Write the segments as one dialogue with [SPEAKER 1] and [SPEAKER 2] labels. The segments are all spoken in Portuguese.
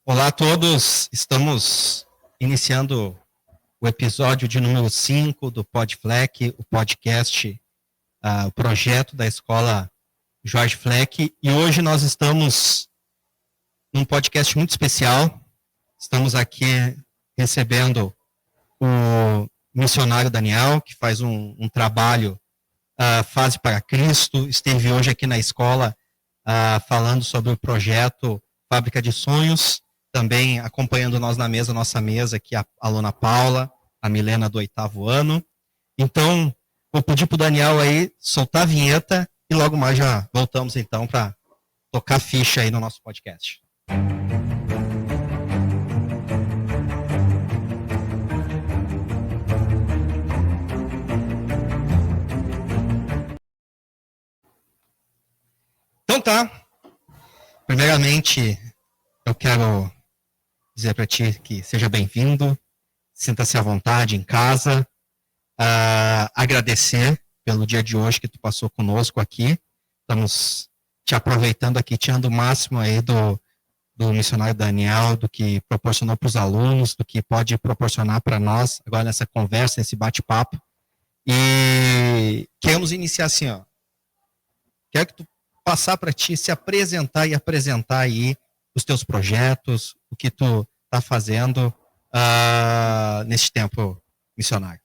[SPEAKER 1] Olá a todos, estamos iniciando o episódio de número 5 do PodFleck, o podcast, o projeto da Escola Jorge Fleck, e hoje nós estamos num podcast muito especial. Estamos aqui recebendo o missionário Daniel, que faz um trabalho Fase para Cristo, esteve hoje aqui na escola falando sobre o projeto Fábrica de Sonhos, também acompanhando nós na mesa, nossa mesa aqui, a aluna Paula, a Milena do 8º ano. Então, vou pedir para o Daniel aí soltar a vinheta e logo mais já voltamos então para tocar ficha aí no nosso podcast. Então tá. Primeiramente, eu quero dizer para ti que seja bem-vindo, sinta-se à vontade em casa, agradecer pelo dia de hoje que tu passou conosco aqui. Estamos te aproveitando aqui, tirando o máximo aí do missionário Daniel, do que proporcionou para os alunos, do que pode proporcionar para nós agora nessa conversa, nesse bate-papo. E queremos iniciar assim, ó. Quero que tu passar para ti, se apresentar e apresentar aí os teus projetos, o que tu está fazendo neste tempo missionário.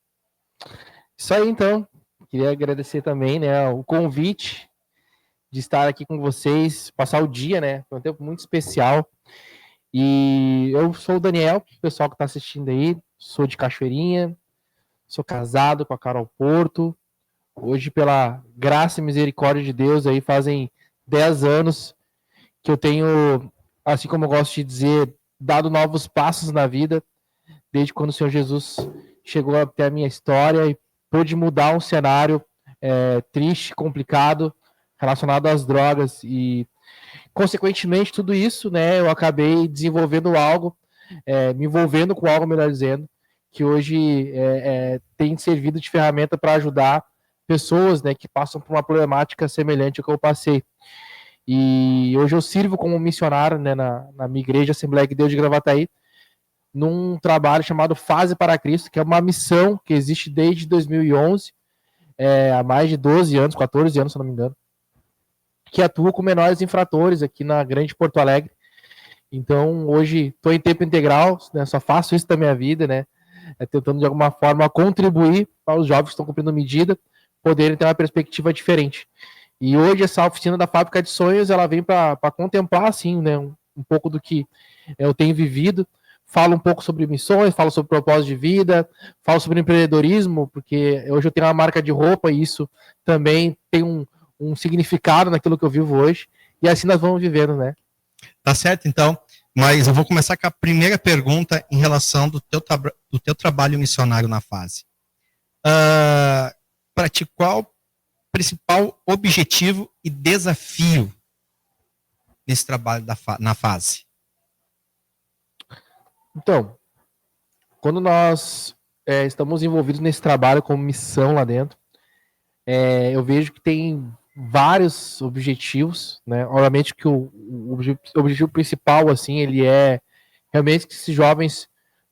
[SPEAKER 2] Isso aí, então. Queria agradecer também, né, o convite de estar aqui com vocês, passar o dia, né? Foi um tempo muito especial. E eu sou o Daniel, o pessoal que está assistindo aí, sou de Cachoeirinha, sou casado com a Carol Porto. Hoje, pela graça e misericórdia de Deus, aí fazem 10 anos que eu tenho, assim como eu gosto de dizer, dado novos passos na vida, desde quando o Senhor Jesus chegou até a minha história e pôde mudar um cenário triste, complicado, relacionado às drogas. E, consequentemente, tudo isso, né, eu acabei desenvolvendo algo, me envolvendo com algo, melhor dizendo, que hoje tem servido de ferramenta para ajudar pessoas, né, que passam por uma problemática semelhante ao que eu passei. E hoje eu sirvo como missionário, né, na minha igreja Assembleia de Deus de Gravataí, num trabalho chamado Fase para Cristo, que é uma missão que existe desde 2011, há mais de 12 anos, 14 anos, se não me engano, que atua com menores infratores aqui na Grande Porto Alegre. Então, hoje, estou em tempo integral, né, só faço isso da minha vida, né, tentando de alguma forma contribuir para os jovens que estão cumprindo medida, poderem ter uma perspectiva diferente. E hoje essa oficina da Fábrica de Sonhos, ela vem para contemplar, assim, né, um pouco do que eu tenho vivido. Falo um pouco sobre missões, falo sobre propósito de vida, falo sobre empreendedorismo, porque hoje eu tenho uma marca de roupa e isso também tem um significado naquilo que eu vivo hoje. E assim nós vamos vivendo, né?
[SPEAKER 1] Tá certo, então. Mas eu vou começar com a primeira pergunta em relação do teu trabalho missionário na fase. Para ti, qual o principal objetivo e desafio nesse trabalho na fase?
[SPEAKER 2] Então, quando nós estamos envolvidos nesse trabalho como missão lá dentro, eu vejo que tem vários objetivos, né? Obviamente que o objetivo principal, assim, ele é realmente que esses jovens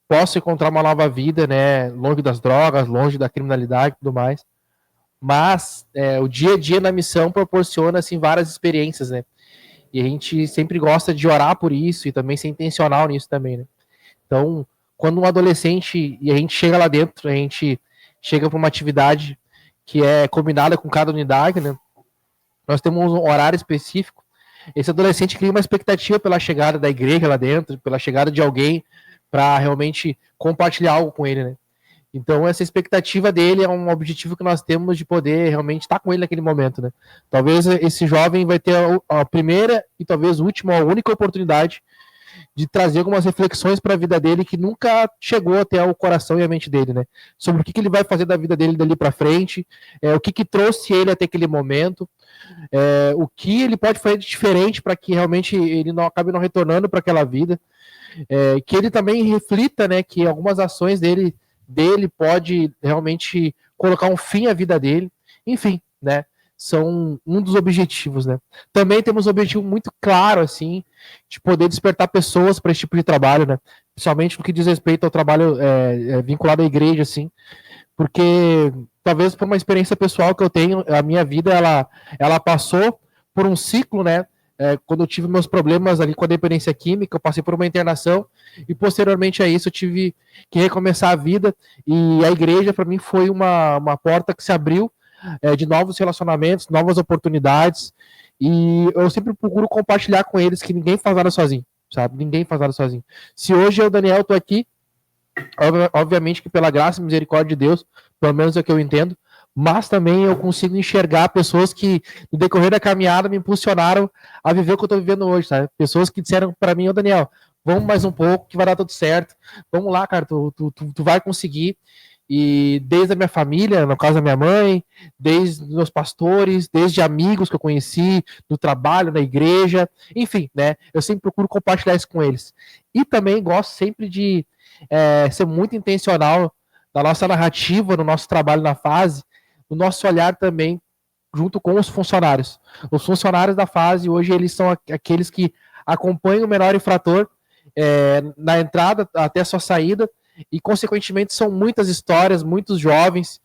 [SPEAKER 2] possam encontrar uma nova vida, né? Longe das drogas, longe da criminalidade e tudo mais. Mas o dia a dia na missão proporciona, assim, várias experiências, né? E a gente sempre gosta de orar por isso e também ser intencional nisso também, né? Então, quando um adolescente e a gente chega lá dentro, a gente chega para uma atividade que é combinada com cada unidade, né? Nós temos um horário específico. Esse adolescente cria uma expectativa pela chegada da igreja lá dentro, pela chegada de alguém para realmente compartilhar algo com ele, né? Então, essa expectativa dele é um objetivo que nós temos de poder realmente estar com ele naquele momento, né? Talvez esse jovem vai ter a primeira e talvez a única oportunidade de trazer algumas reflexões para a vida dele que nunca chegou até o coração e a mente dele, né? Sobre o que ele vai fazer da vida dele dali para frente, o que trouxe ele até aquele momento, o que ele pode fazer de diferente para que realmente ele não acabe não retornando para aquela vida, que ele também reflita, né, que algumas ações dele pode realmente colocar um fim à vida dele, enfim, né? são um dos objetivos, né? Também temos um objetivo muito claro, assim, de poder despertar pessoas para esse tipo de trabalho, né? Principalmente no que diz respeito ao trabalho vinculado à igreja, assim, porque talvez por uma experiência pessoal que eu tenho, a minha vida, ela passou por um ciclo, né? Quando eu tive meus problemas ali com a dependência química, eu passei por uma internação e posteriormente a isso eu tive que recomeçar a vida, e a igreja para mim foi uma porta que se abriu de novos relacionamentos, novas oportunidades, e eu sempre procuro compartilhar com eles que ninguém faz nada sozinho, sabe? Ninguém faz nada sozinho. Se hoje eu, Daniel, tô aqui, obviamente que pela graça e misericórdia de Deus, pelo menos é o que eu entendo, mas também eu consigo enxergar pessoas que, no decorrer da caminhada, me impulsionaram a viver o que eu estou vivendo hoje, sabe? Pessoas que disseram para mim, ô Daniel, vamos mais um pouco, que vai dar tudo certo, vamos lá, cara, tu vai conseguir. E desde a minha família, no caso da minha mãe, desde meus pastores, desde amigos que eu conheci, no trabalho, na igreja, enfim, né? Eu sempre procuro compartilhar isso com eles. E também gosto sempre de ser muito intencional na nossa narrativa, no nosso trabalho na fase, no nosso olhar também junto com os funcionários. Os funcionários da fase, hoje, eles são aqueles que acompanham o menor infrator na entrada até a sua saída, e, consequentemente, são muitas histórias, muitos jovens,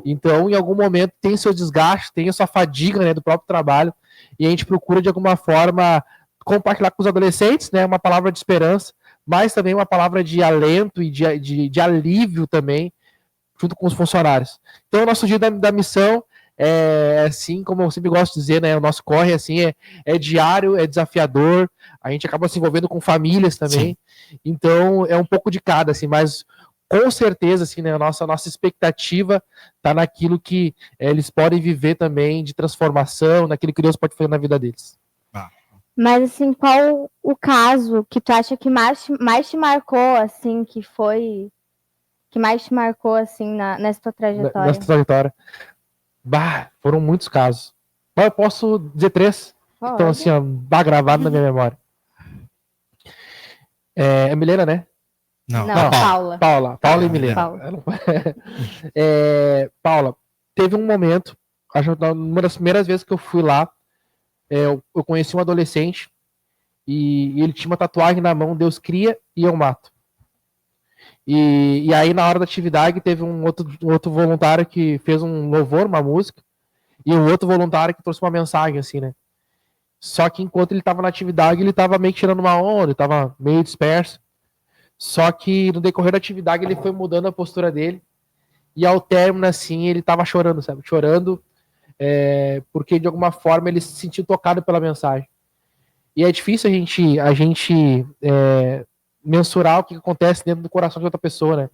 [SPEAKER 2] então, em algum momento, tem seu desgaste, tem a sua fadiga, né, do próprio trabalho, e a gente procura, de alguma forma, compartilhar com os adolescentes, né, uma palavra de esperança, mas também uma palavra de alento e de alívio também, junto com os funcionários. Então, o nosso dia da missão assim, como eu sempre gosto de dizer, né, o nosso corre, assim, é diário, é desafiador, a gente acaba se envolvendo com famílias também, sim. Então, é um pouco de cada, assim, mas com certeza, assim, né, a nossa expectativa está naquilo que eles podem viver também de transformação, naquilo que Deus pode fazer na vida deles.
[SPEAKER 3] Mas, assim, qual o caso que tu acha que mais te marcou, assim, que mais te marcou, assim, nessa tua trajetória?
[SPEAKER 2] Nessa trajetória. Foram muitos casos. Mas eu posso dizer 3. Então, assim, ó, gravado na minha memória. É Milena, né?
[SPEAKER 3] Não, Paula.
[SPEAKER 2] Paula e Milena. Paula, teve um momento, acho que uma das primeiras vezes que eu fui lá, eu conheci um adolescente e ele tinha uma tatuagem na mão: Deus cria e eu mato. E aí, na hora da atividade, teve um outro voluntário que fez um louvor, uma música, e um outro voluntário que trouxe uma mensagem, assim, né? Só que enquanto ele estava na atividade, ele estava meio que tirando uma onda, ele estava meio disperso. Só que no decorrer da atividade, ele foi mudando a postura dele, e ao término, assim, ele estava chorando, sabe? Chorando, porque de alguma forma ele se sentiu tocado pela mensagem. E é difícil a gente mensurar o que acontece dentro do coração de outra pessoa, né?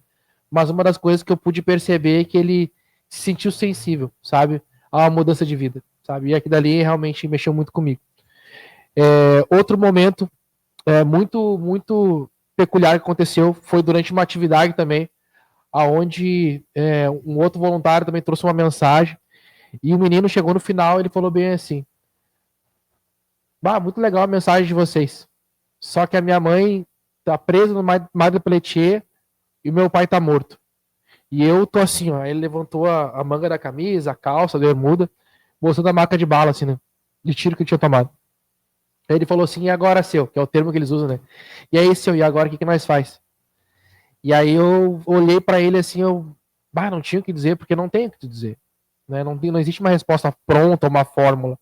[SPEAKER 2] Mas uma das coisas que eu pude perceber é que ele se sentiu sensível, sabe? A uma mudança de vida, sabe? E aquilo dali realmente mexeu muito comigo. Outro momento muito, muito peculiar que aconteceu foi durante uma atividade também, aonde um outro voluntário também trouxe uma mensagem, e o menino chegou no final e ele falou bem assim: muito legal a mensagem de vocês, só que a minha mãe tá presa no Madre Pelletier e o meu pai tá morto. E eu tô assim, ó. Ele levantou a manga da camisa, a calça, a bermuda, mostrando a marca de bala, assim, né? De tiro que ele tinha tomado. Aí ele falou assim: e agora, seu? Que é o termo que eles usam, né? E aí, seu, e agora o que nós faz? E aí eu olhei pra ele assim, não tinha o que dizer, porque não tem o que dizer. Né? Não existe uma resposta pronta, uma fórmula.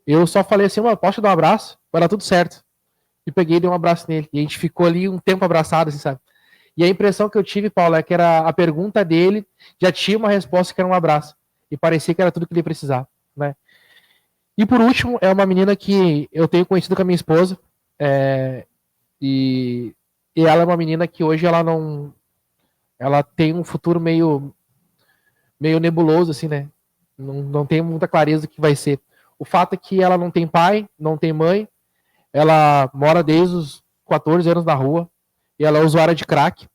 [SPEAKER 2] Eu só falei assim: posso te dar um abraço? Vai dar tudo certo. E peguei e dei um abraço nele. E a gente ficou ali um tempo abraçado, assim, sabe? E a impressão que eu tive, Paulo, é que era a pergunta dele já tinha uma resposta que era um abraço. E parecia que era tudo que ele precisava, né? E por último, é uma menina que eu tenho conhecido com a minha esposa. E ela é uma menina que hoje ela tem um futuro meio nebuloso, assim, né? Não tem muita clareza do que vai ser. O fato é que ela não tem pai, não tem mãe. Ela mora desde os 14 anos na rua, e ela é usuária de crack,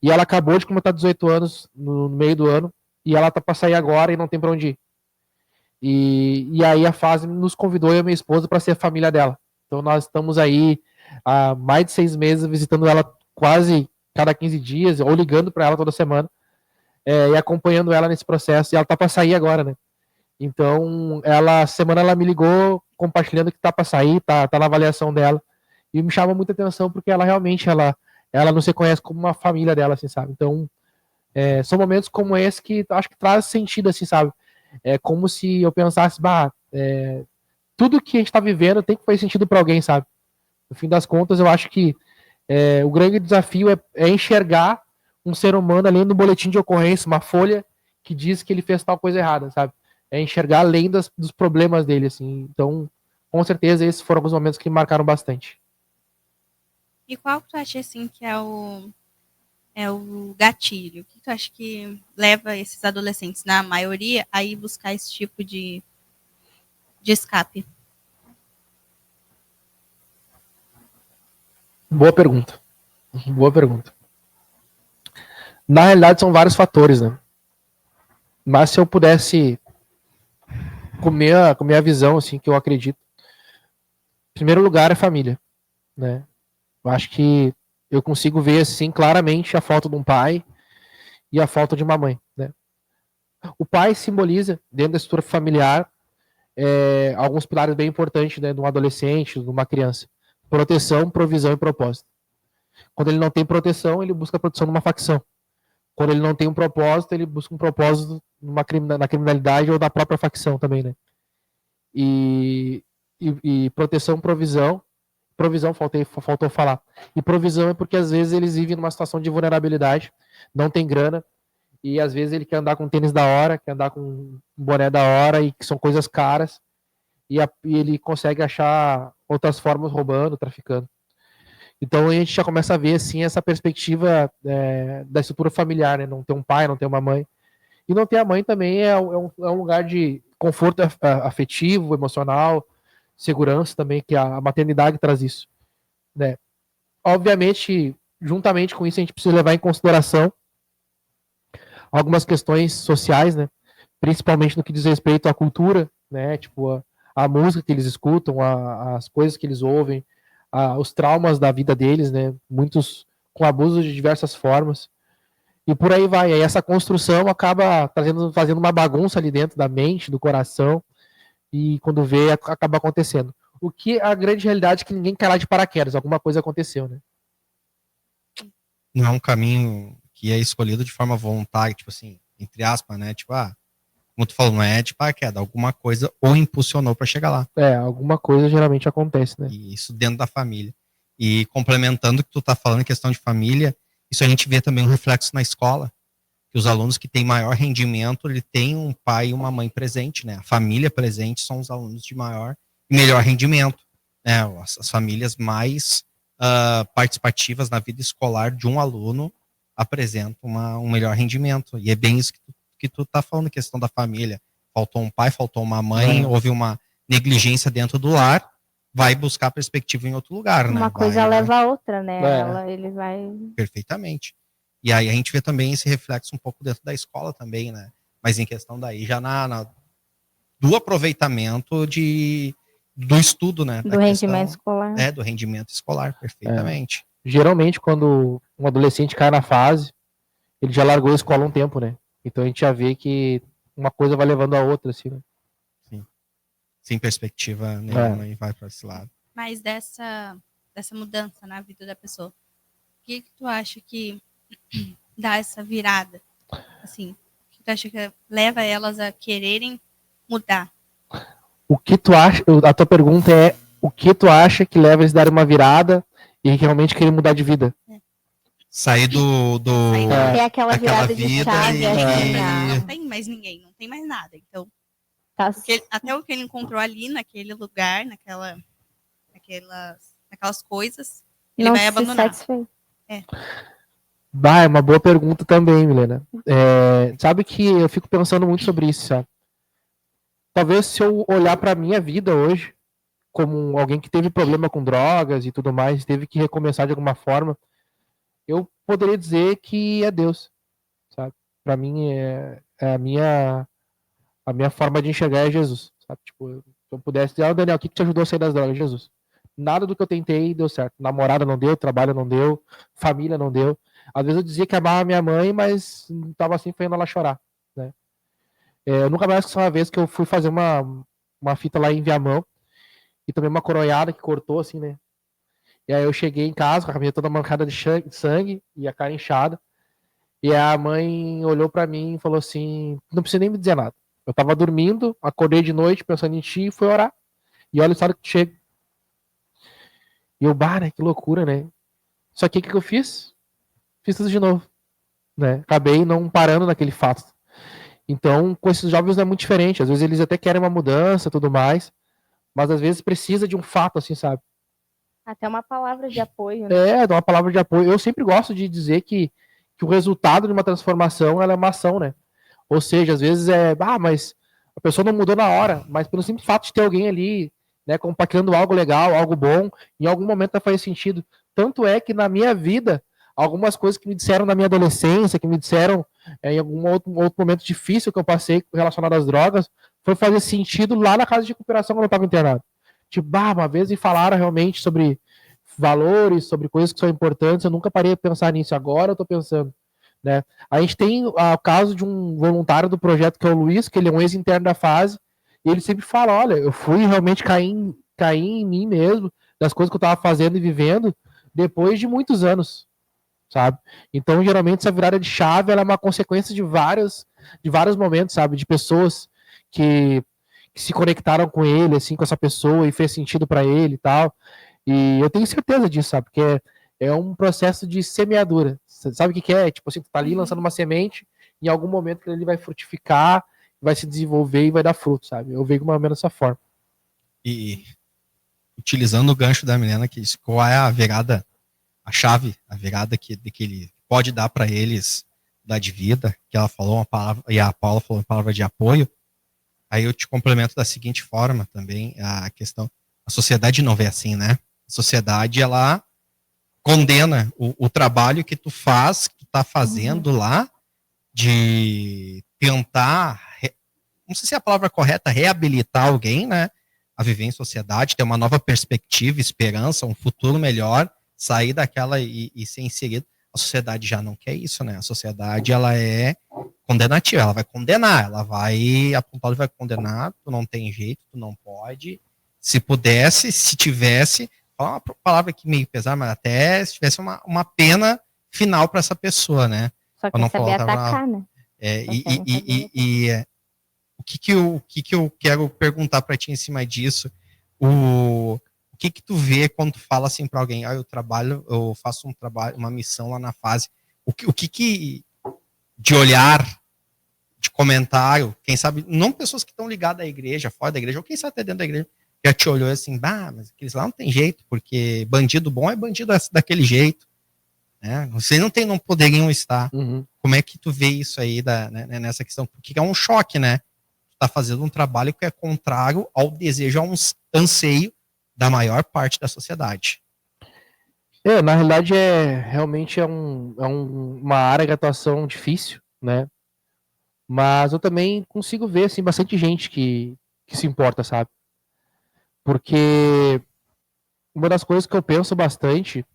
[SPEAKER 2] e ela acabou de completar 18 anos no meio do ano, e ela tá para sair agora e não tem para onde ir. E aí a fase nos convidou, eu e a minha esposa, para ser a família dela. Então nós estamos aí há mais de 6 meses visitando ela quase cada 15 dias, ou ligando para ela toda semana, e acompanhando ela nesse processo, e ela tá para sair agora, né? Então, ela semana ela me ligou compartilhando que tá para sair, tá na avaliação dela. E me chama muita atenção porque ela realmente ela não se conhece como uma família dela, assim, sabe? Então, são momentos como esse que acho que traz sentido, assim, sabe? É como se eu pensasse, tudo que a gente tá vivendo tem que fazer sentido para alguém, sabe? No fim das contas, eu acho que o grande desafio é enxergar um ser humano ali no boletim de ocorrência, uma folha que diz que ele fez tal coisa errada, sabe? É enxergar além dos problemas dele, assim. Então, com certeza, esses foram alguns momentos que me marcaram bastante.
[SPEAKER 4] E qual que tu acha, assim, que é o gatilho? O que tu acha que leva esses adolescentes, na maioria, a ir buscar esse tipo de escape?
[SPEAKER 2] Boa pergunta. Boa pergunta. Na realidade, são vários fatores, né? Mas se eu pudesse com minha visão, assim, que eu acredito, em primeiro lugar é família, né? Eu acho que eu consigo ver, assim, claramente a falta de um pai e a falta de uma mãe, né? O pai simboliza, dentro da estrutura familiar, alguns pilares bem importantes, né, de um adolescente, de uma criança. Proteção, provisão e propósito. Quando ele não tem proteção, ele busca a proteção numa facção. Quando ele não tem um propósito, ele busca um propósito na criminalidade ou da própria facção também, né? E proteção, provisão faltou falar. E provisão é porque às vezes eles vivem numa situação de vulnerabilidade, não tem grana, e às vezes ele quer andar com tênis da hora, quer andar com um boné da hora, e que são coisas caras, e ele consegue achar outras formas roubando, traficando. Então a gente já começa a ver assim essa perspectiva da estrutura familiar, né? Não ter um pai, não ter uma mãe. E não ter a mãe também é um lugar de conforto afetivo, emocional, segurança também, que a maternidade traz isso, né? Obviamente, juntamente com isso, a gente precisa levar em consideração algumas questões sociais, né? Principalmente no que diz respeito à cultura, né? Tipo, a música que eles escutam, as coisas que eles ouvem, os traumas da vida deles, né? Muitos com abuso de diversas formas. E por aí vai. Aí essa construção acaba fazendo uma bagunça ali dentro da mente, do coração, e quando vê, acaba acontecendo. O que a grande realidade é que ninguém cai lá de paraquedas, alguma coisa aconteceu, né?
[SPEAKER 1] Não é um caminho que é escolhido de forma voluntária, tipo assim, entre aspas, né? Tipo, como tu falou, não é de paraquedas, alguma coisa ou impulsionou para chegar lá.
[SPEAKER 2] Alguma coisa geralmente acontece, né?
[SPEAKER 1] E isso dentro da família. E complementando o que tu tá falando em questão de família, isso a gente vê também um reflexo na escola, que os alunos que têm maior rendimento, ele tem um pai e uma mãe presente, né? A família presente são os alunos de maior e melhor rendimento, né? As famílias mais participativas na vida escolar de um aluno apresentam um melhor rendimento. E é bem isso que tu tá falando, questão da família. Faltou um pai, faltou uma mãe, houve uma negligência dentro do lar, vai buscar perspectiva em outro lugar, né?
[SPEAKER 3] Uma coisa leva a outra, né? Ele vai...
[SPEAKER 1] Perfeitamente. E aí a gente vê também esse reflexo um pouco dentro da escola também, né? Mas em questão daí já do aproveitamento do estudo, né?
[SPEAKER 3] Do rendimento escolar.
[SPEAKER 1] Do rendimento escolar, perfeitamente.
[SPEAKER 2] Geralmente, quando um adolescente cai na fase, ele já largou a escola há um tempo, né? Então a gente já vê que uma coisa vai levando a outra, assim, né?
[SPEAKER 1] Sim. Sem perspectiva nenhuma e vai para esse lado.
[SPEAKER 4] Mas dessa mudança na vida da pessoa, o que tu acha que dá essa virada? Assim, o que tu acha que leva elas a quererem mudar?
[SPEAKER 2] O que tu acha? A tua pergunta é o que tu acha que leva eles a dar uma virada e realmente querer mudar de vida?
[SPEAKER 1] Sair
[SPEAKER 3] Ter aquela virada de chave.
[SPEAKER 4] Não tem mais ninguém, não tem mais nada. Então, até o que ele encontrou ali naquele lugar, naquelas coisas, ele vai abandonar.
[SPEAKER 2] É uma boa pergunta também, Milena. Sabe que eu fico pensando muito sobre isso, sabe? Talvez se eu olhar para a minha vida hoje, como alguém que teve problema com drogas e tudo mais, teve que recomeçar de alguma forma, eu poderia dizer que é Deus, sabe? Para mim, a minha forma de enxergar é Jesus, sabe? Tipo, se eu pudesse dizer, Daniel, o que te ajudou a sair das drogas? Jesus. Nada do que eu tentei deu certo. Namorada não deu, trabalho não deu, família não deu. Às vezes eu dizia que amava minha mãe, mas estava assim fazendo ela chorar, né? Eu nunca mais esqueci uma vez que eu fui fazer uma fita lá em Viamão e tomei uma coronhada que cortou, assim, né? E aí eu cheguei em casa com a camiseta toda mancada de sangue e a cara inchada. E a mãe olhou pra mim e falou assim, não precisa nem me dizer nada. Eu tava dormindo, acordei de noite pensando em ti e fui orar. E olha só que chega. E eu, né, que loucura, né? Só que o que eu fiz? Fiz tudo de novo, né? Acabei não parando naquele fato. Então, com esses jovens não é muito diferente. Às vezes eles até querem uma mudança, tudo mais, mas às vezes precisa de um fato, assim, sabe?
[SPEAKER 3] Até uma palavra de apoio, né?
[SPEAKER 2] É, de uma palavra de apoio. Eu sempre gosto de dizer que o resultado de uma transformação, ela é uma ação, né? Ou seja, às vezes mas a pessoa não mudou na hora, mas pelo simples fato de ter alguém ali, né, compartilhando algo legal, algo bom, em algum momento vai fazer sentido. Tanto é que na minha vida, algumas coisas que me disseram na minha adolescência, que me disseram em algum outro momento difícil que eu passei relacionado às drogas, foi fazer sentido lá na casa de recuperação quando eu estava internado. Tipo, uma vez me falaram realmente sobre valores, sobre coisas que são importantes, eu nunca parei a pensar nisso, agora eu tô pensando, né? A gente tem o caso de um voluntário do projeto que é o Luiz, que ele é um ex-interno da fase, e ele sempre fala, olha, eu fui realmente cair em mim mesmo, das coisas que eu tava fazendo e vivendo, depois de muitos anos, sabe? Então, geralmente, essa virada de chave, ela é uma consequência de vários momentos, sabe? De pessoas que se conectaram com ele, assim, com essa pessoa, e fez sentido para ele e tal. E eu tenho certeza disso, sabe? Porque é um processo de semeadura. Você sabe o que é? Tipo assim, tu tá ali lançando uma semente, em algum momento ele vai frutificar, vai se desenvolver e vai dar fruto, sabe? Eu vejo mais ou menos dessa forma.
[SPEAKER 1] E utilizando o gancho da Milena, que disse qual é a virada, a chave, a virada que ele pode dar para eles da de vida, que ela falou uma palavra, e a Paula falou uma palavra de apoio. Aí eu te complemento da seguinte forma também, a questão, a sociedade não vê assim, né? A sociedade, ela condena o trabalho que tu faz, que tu tá fazendo lá, de tentar, não sei se é a palavra correta, reabilitar alguém, né? A viver em sociedade, ter uma nova perspectiva, esperança, um futuro melhor, sair daquela e ser inserido. A sociedade já não quer isso, né? A sociedade, ela é condenativa, ela vai condenar, ela vai apontar e vai condenar, tu não tem jeito, tu não pode. Se pudesse, se tivesse, falar uma palavra aqui meio pesada, mas até se tivesse uma pena final para essa pessoa, né?
[SPEAKER 3] Só quer saber atacar, né?
[SPEAKER 1] O que eu quero perguntar para ti em cima disso? O que tu vê quando tu fala assim para alguém, eu faço um trabalho, uma missão lá na fase. O que de olhar, de comentário, quem sabe, não pessoas que estão ligadas à igreja, fora da igreja, ou quem sabe até dentro da igreja, já te olhou assim, mas aqueles lá não tem jeito, porque bandido bom é bandido daquele jeito, né? Vocês não poderiam estar. Como é que tu vê isso aí né, nessa questão? Porque é um choque, né? Tu tá fazendo um trabalho que é contrário ao desejo, a um anseio da maior parte da sociedade.
[SPEAKER 2] Na realidade, realmente uma área de atuação difícil, né? Mas eu também consigo ver, assim, bastante gente que se importa, sabe? Porque uma das coisas que eu penso bastante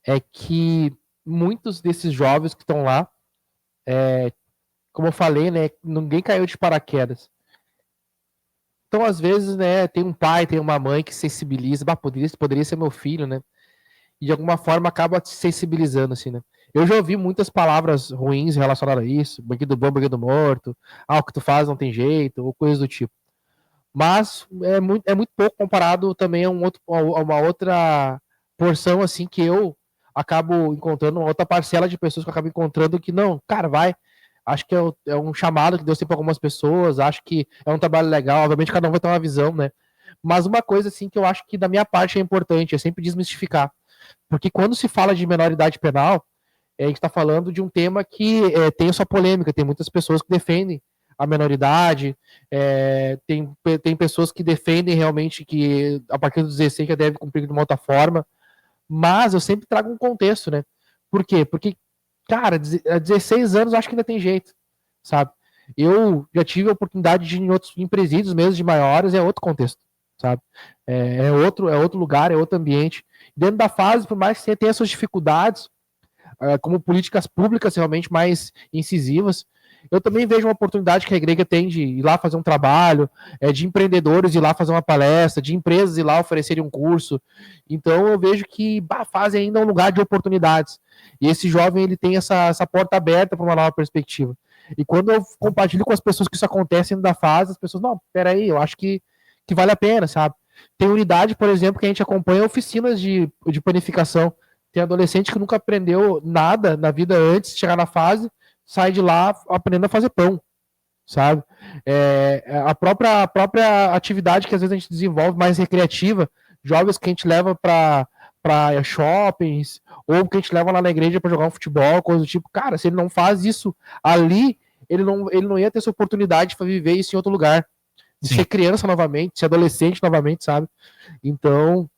[SPEAKER 2] é que muitos desses jovens que estão lá, como eu falei, né, ninguém caiu de paraquedas. Então, às vezes, né, tem um pai, tem uma mãe que sensibiliza, poderia ser meu filho, né? E de alguma forma acaba se sensibilizando, assim, né? Eu já ouvi muitas palavras ruins relacionadas a isso, bandido bom, bandido morto, o que tu faz não tem jeito, ou coisas do tipo. Mas é muito pouco comparado também a uma outra porção, assim, que eu acabo encontrando, uma outra parcela de pessoas que eu acabo encontrando que não, cara, acho que é um chamado que Deus tem para algumas pessoas, acho que é um trabalho legal, obviamente cada um vai ter uma visão, né? Mas uma coisa, assim, que eu acho que da minha parte é importante, é sempre desmistificar. Porque quando se fala de menoridade penal, a gente está falando de um tema que tem a sua polêmica, tem muitas pessoas que defendem a menoridade, tem pessoas que defendem realmente que a partir dos 16 já deve cumprir de uma outra forma, mas eu sempre trago um contexto, né? Por quê? Porque, cara, a 16 anos eu acho que ainda tem jeito, sabe? Eu já tive a oportunidade de ir em presídios mesmo de maiores, é outro contexto, sabe? É outro lugar, é outro ambiente. Dentro da fase, por mais que você tenha suas dificuldades, como políticas públicas realmente mais incisivas, eu também vejo uma oportunidade que a igreja tem de ir lá fazer um trabalho, de empreendedores ir lá fazer uma palestra, de empresas ir lá oferecerem um curso. Então eu vejo que a fase ainda é um lugar de oportunidades. E esse jovem ele tem essa porta aberta para uma nova perspectiva. E quando eu compartilho com as pessoas que isso acontece dentro da fase, as pessoas, não, peraí, eu acho que vale a pena, sabe? Tem unidade, por exemplo, que a gente acompanha oficinas de planificação. Tem adolescente que nunca aprendeu nada na vida antes de chegar na fase, sai de lá aprendendo a fazer pão, sabe? A própria atividade que às vezes a gente desenvolve mais recreativa, jovens que a gente leva para shoppings, ou que a gente leva lá na igreja para jogar um futebol, coisa do tipo, cara, se ele não faz isso ali, ele não ia ter essa oportunidade para viver isso em outro lugar, de
[SPEAKER 1] Sim.
[SPEAKER 2] ser criança novamente, ser adolescente novamente, sabe? Então,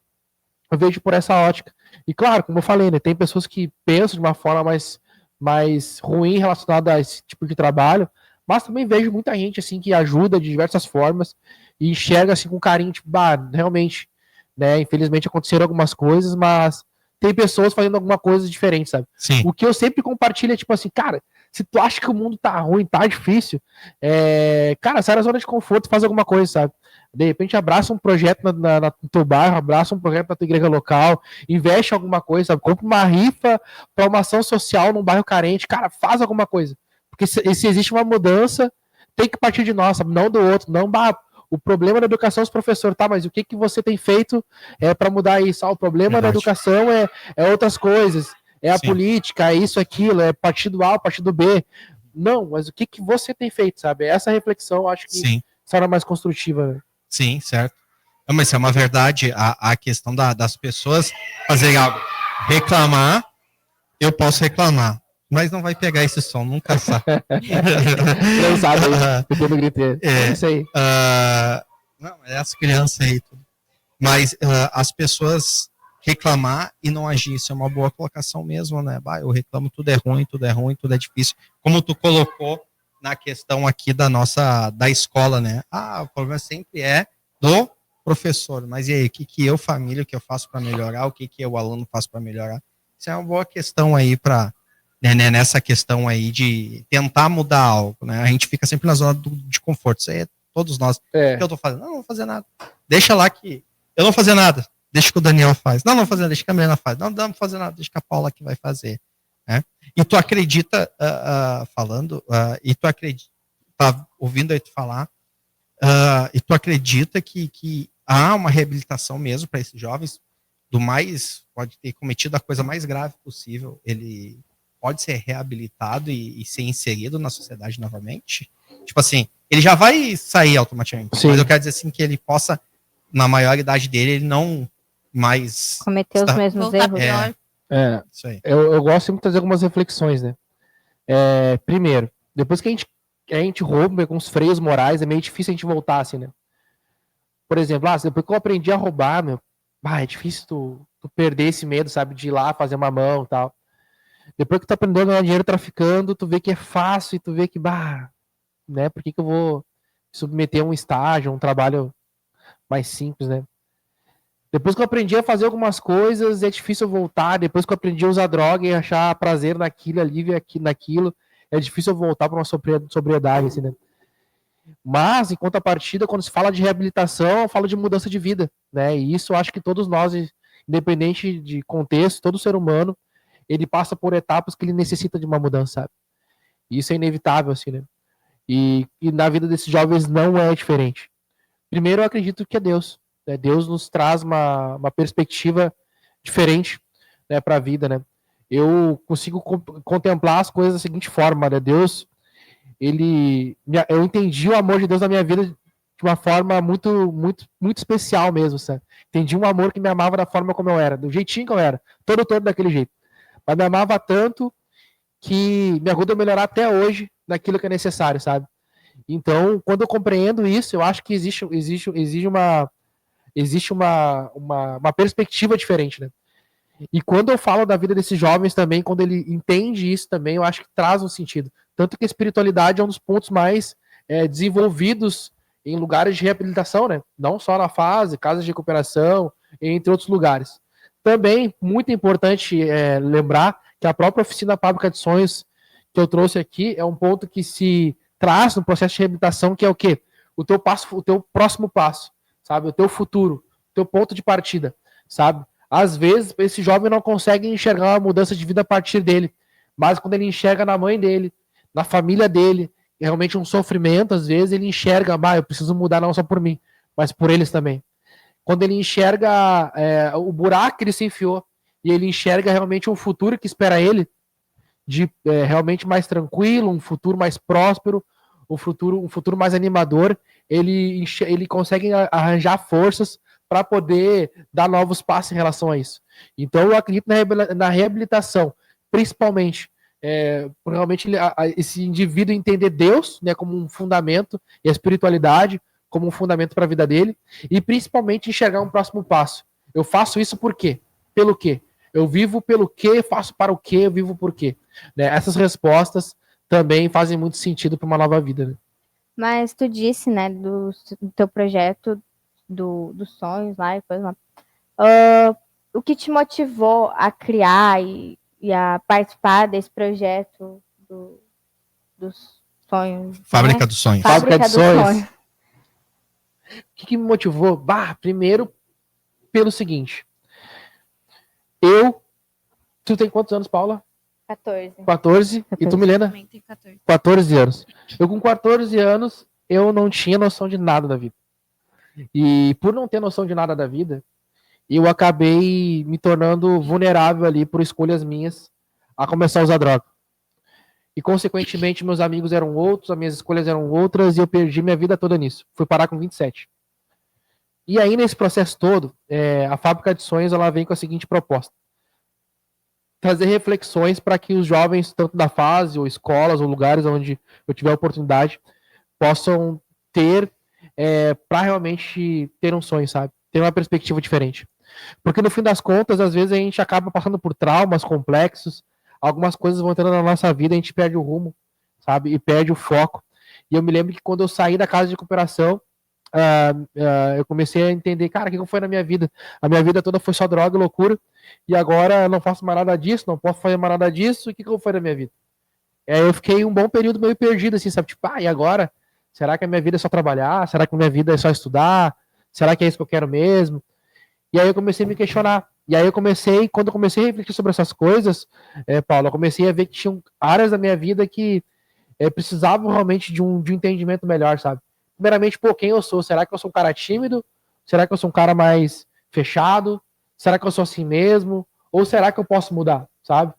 [SPEAKER 2] eu vejo por essa ótica. E claro, como eu falei, né, tem pessoas que pensam de uma forma mais ruim relacionada a esse tipo de trabalho, mas também vejo muita gente assim que ajuda de diversas formas e enxerga assim com carinho, tipo, realmente, né, infelizmente aconteceram algumas coisas, mas tem pessoas fazendo alguma coisa diferente, sabe?
[SPEAKER 1] Sim.
[SPEAKER 2] O que eu sempre compartilho é tipo assim, cara, se tu acha que o mundo tá ruim, tá difícil, cara, sai da zona de conforto e faz alguma coisa, sabe? De repente abraça um projeto no teu bairro, abraça um projeto na tua igreja local, investe em alguma coisa, sabe? Compra uma rifa para uma ação social num bairro carente, cara, faz alguma coisa. Porque se existe uma mudança, tem que partir de nós, sabe? Não do outro, não, o problema da educação é os professores, tá? Mas o que você tem feito para mudar isso? O problema da educação é outras coisas, é a política, é isso, aquilo, é partido A, partido B. Não, mas o que você tem feito, sabe? Essa reflexão, eu acho que será mais construtiva, né?
[SPEAKER 1] Sim, certo. Não, mas é uma verdade, a questão das pessoas fazerem algo. Reclamar, eu posso reclamar, mas não vai pegar esse som, nunca sabe.
[SPEAKER 2] Não sabe, eu não gritei. É isso aí.
[SPEAKER 1] Não, é as crianças aí. Mas as pessoas reclamar e não agir, isso é uma boa colocação mesmo, né? Eu reclamo, tudo é ruim, tudo é difícil. Como tu colocou na questão aqui da escola, né? O problema sempre é do professor, mas e aí, o que eu, família, o que eu faço para melhorar, o que o aluno faz para melhorar? Isso é uma boa questão aí para, né, nessa questão aí de tentar mudar algo, né? A gente fica sempre na zona de conforto, isso aí é todos nós. O que eu tô fazendo? Não vou fazer nada. Deixa lá que eu não vou fazer nada, deixa que o Daniel faz. Não vou fazer nada, deixa que a Milena faz. Não vou fazer nada, deixa que a Paula que vai fazer. Né? E tu acredita, e tu acredita, tá ouvindo aí tu falar, e tu acredita que há uma reabilitação mesmo para esses jovens, pode ter cometido a coisa mais grave possível, ele pode ser reabilitado e ser inserido na sociedade novamente? Tipo assim, ele já vai sair automaticamente, mas eu quero dizer assim, que ele possa, na maior idade dele, ele não mais
[SPEAKER 3] cometer os mesmos erros.
[SPEAKER 1] Isso aí.
[SPEAKER 2] Eu gosto sempre de trazer algumas reflexões, né? Primeiro, depois que a gente rouba com os freios morais, é meio difícil a gente voltar assim, né? Por exemplo, depois que eu aprendi a roubar, é difícil tu perder esse medo, sabe? De ir lá fazer uma mão e tal. Depois que tu aprendeu a ganhar dinheiro traficando, tu vê que é fácil e tu vê que, né? Por que eu vou submeter a um estágio, um trabalho mais simples, né? Depois que eu aprendi a fazer algumas coisas, é difícil voltar. Depois que eu aprendi a usar droga e achar prazer naquilo, alívio naquilo, é difícil eu voltar para uma sobriedade, assim, né? Mas, em contrapartida, quando se fala de reabilitação, fala de mudança de vida, né? E isso eu acho que todos nós, independente de contexto, todo ser humano, ele passa por etapas que ele necessita de uma mudança, sabe? E isso é inevitável, assim, né? E na vida desses jovens não é diferente. Primeiro, eu acredito que é Deus. Né? Deus nos traz uma perspectiva diferente, né, para a vida, né? Eu consigo contemplar as coisas da seguinte forma, né? Deus, eu entendi o amor de Deus na minha vida de uma forma muito, muito, muito especial mesmo, sabe? Entendi um amor que me amava da forma como eu era, do jeitinho que eu era, todo daquele jeito. Mas me amava tanto que me ajuda a melhorar até hoje naquilo que é necessário, sabe? Então, quando eu compreendo isso, eu acho que existe uma perspectiva diferente, né? E quando eu falo da vida desses jovens também, quando ele entende isso também, eu acho que traz um sentido. Tanto que a espiritualidade é um dos pontos mais desenvolvidos em lugares de reabilitação, né? Não só na fase, casas de recuperação, entre outros lugares. Também, muito importante lembrar que a própria Oficina Fábrica de Sonhos, que eu trouxe aqui é um ponto que se traz no processo de reabilitação, que é o quê? O teu próximo passo, sabe? O teu futuro, o teu ponto de partida, sabe? Às vezes, esse jovem não consegue enxergar uma mudança de vida a partir dele, mas quando ele enxerga na mãe dele, na família dele, realmente um sofrimento, às vezes ele enxerga, eu preciso mudar não só por mim, mas por eles também. Quando ele enxerga o buraco que ele se enfiou, e ele enxerga realmente um futuro que espera ele, de realmente mais tranquilo, um futuro mais próspero, um futuro mais animador, ele consegue arranjar forças para poder dar novos passos em relação a isso. Então eu acredito na reabilitação, principalmente por realmente esse indivíduo entender Deus, né, como um fundamento, e a espiritualidade como um fundamento para a vida dele, e principalmente enxergar um próximo passo. Eu faço isso por quê? Pelo quê? Eu vivo pelo quê, faço para o quê, eu vivo por quê. Né? Essas respostas também fazem muito sentido para uma nova vida. Né?
[SPEAKER 3] Mas tu disse, né, do teu projeto, dos sonhos lá, e coisa lá. O que te motivou a criar e a participar desse projeto dos sonhos?
[SPEAKER 1] Fábrica
[SPEAKER 3] né?
[SPEAKER 1] dos Sonhos.
[SPEAKER 2] Fábrica dos Sonhos. O que me motivou? Primeiro, pelo seguinte. Tu tem quantos anos, Paula? 14. E tu, Milena?
[SPEAKER 4] Também tem 14.
[SPEAKER 2] 14 anos. Eu com 14 anos, eu não tinha noção de nada da vida. E por não ter noção de nada da vida, eu acabei me tornando vulnerável ali por escolhas minhas a começar a usar droga. E, consequentemente, meus amigos eram outros, as minhas escolhas eram outras, e eu perdi minha vida toda nisso. Fui parar com 27. E aí, nesse processo todo, a Fábrica de Sonhos ela vem com a seguinte proposta. Trazer reflexões para que os jovens, tanto da fase, ou escolas, ou lugares onde eu tiver oportunidade, possam ter, para realmente ter um sonho, sabe? Ter uma perspectiva diferente. Porque, no fim das contas, às vezes a gente acaba passando por traumas complexos, algumas coisas vão entrando na nossa vida, a gente perde o rumo, sabe? E perde o foco. E eu me lembro que quando eu saí da casa de recuperação, eu comecei a entender, cara, o que foi na minha vida? A minha vida toda foi só droga e loucura, e agora eu não faço mais nada disso, não posso fazer mais nada disso, o que foi na minha vida? Eu fiquei um bom período meio perdido, assim, sabe? Tipo, e agora? Será que a minha vida é só trabalhar? Será que a minha vida é só estudar? Será que é isso que eu quero mesmo? E aí eu comecei a me questionar. E aí quando eu comecei a refletir sobre essas coisas, Paulo, eu comecei a ver que tinham áreas da minha vida que precisavam realmente de um entendimento melhor, sabe? Primeiramente, quem eu sou? Será que eu sou um cara tímido? Será que eu sou um cara mais fechado? Será que eu sou assim mesmo? Ou será que eu posso mudar, sabe?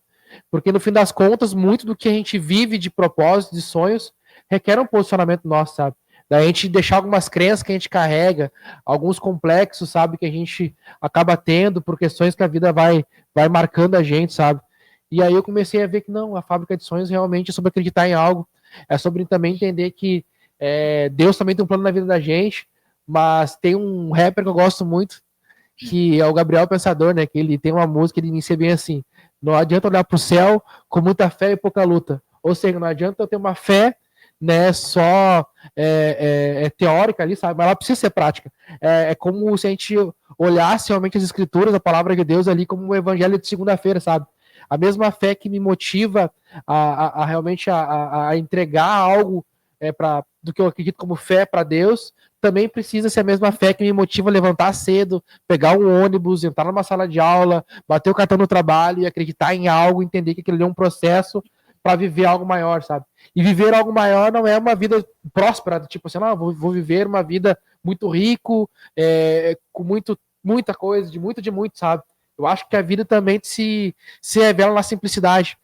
[SPEAKER 2] Porque no fim das contas, muito do que a gente vive de propósitos, de sonhos, requer um posicionamento nosso, sabe? Da gente deixar algumas crenças que a gente carrega, alguns complexos, sabe, que a gente acaba tendo por questões que a vida vai marcando a gente, sabe? E aí eu comecei a ver que não, a Fábrica de Sonhos realmente é sobre acreditar em algo, é sobre também entender que Deus também tem um plano na vida da gente, mas tem um rapper que eu gosto muito, que é o Gabriel Pensador, né, que ele tem uma música, ele inicia bem assim, não adianta olhar para o céu com muita fé e pouca luta, ou seja, não adianta eu ter uma fé, né, só teórica ali, sabe, mas ela precisa ser prática, é como se a gente olhasse realmente as escrituras, a palavra de Deus ali como um evangelho de segunda-feira, sabe, a mesma fé que me motiva a realmente a entregar algo do que eu acredito como fé para Deus, também precisa ser a mesma fé que me motiva a levantar cedo, pegar um ônibus, entrar numa sala de aula, bater o cartão no trabalho e acreditar em algo, entender que aquilo é um processo para viver algo maior, sabe? E viver algo maior não é uma vida próspera, tipo assim, não, vou viver uma vida muito rico, com muita coisa, de muito, sabe? Eu acho que a vida também se revela na simplicidade.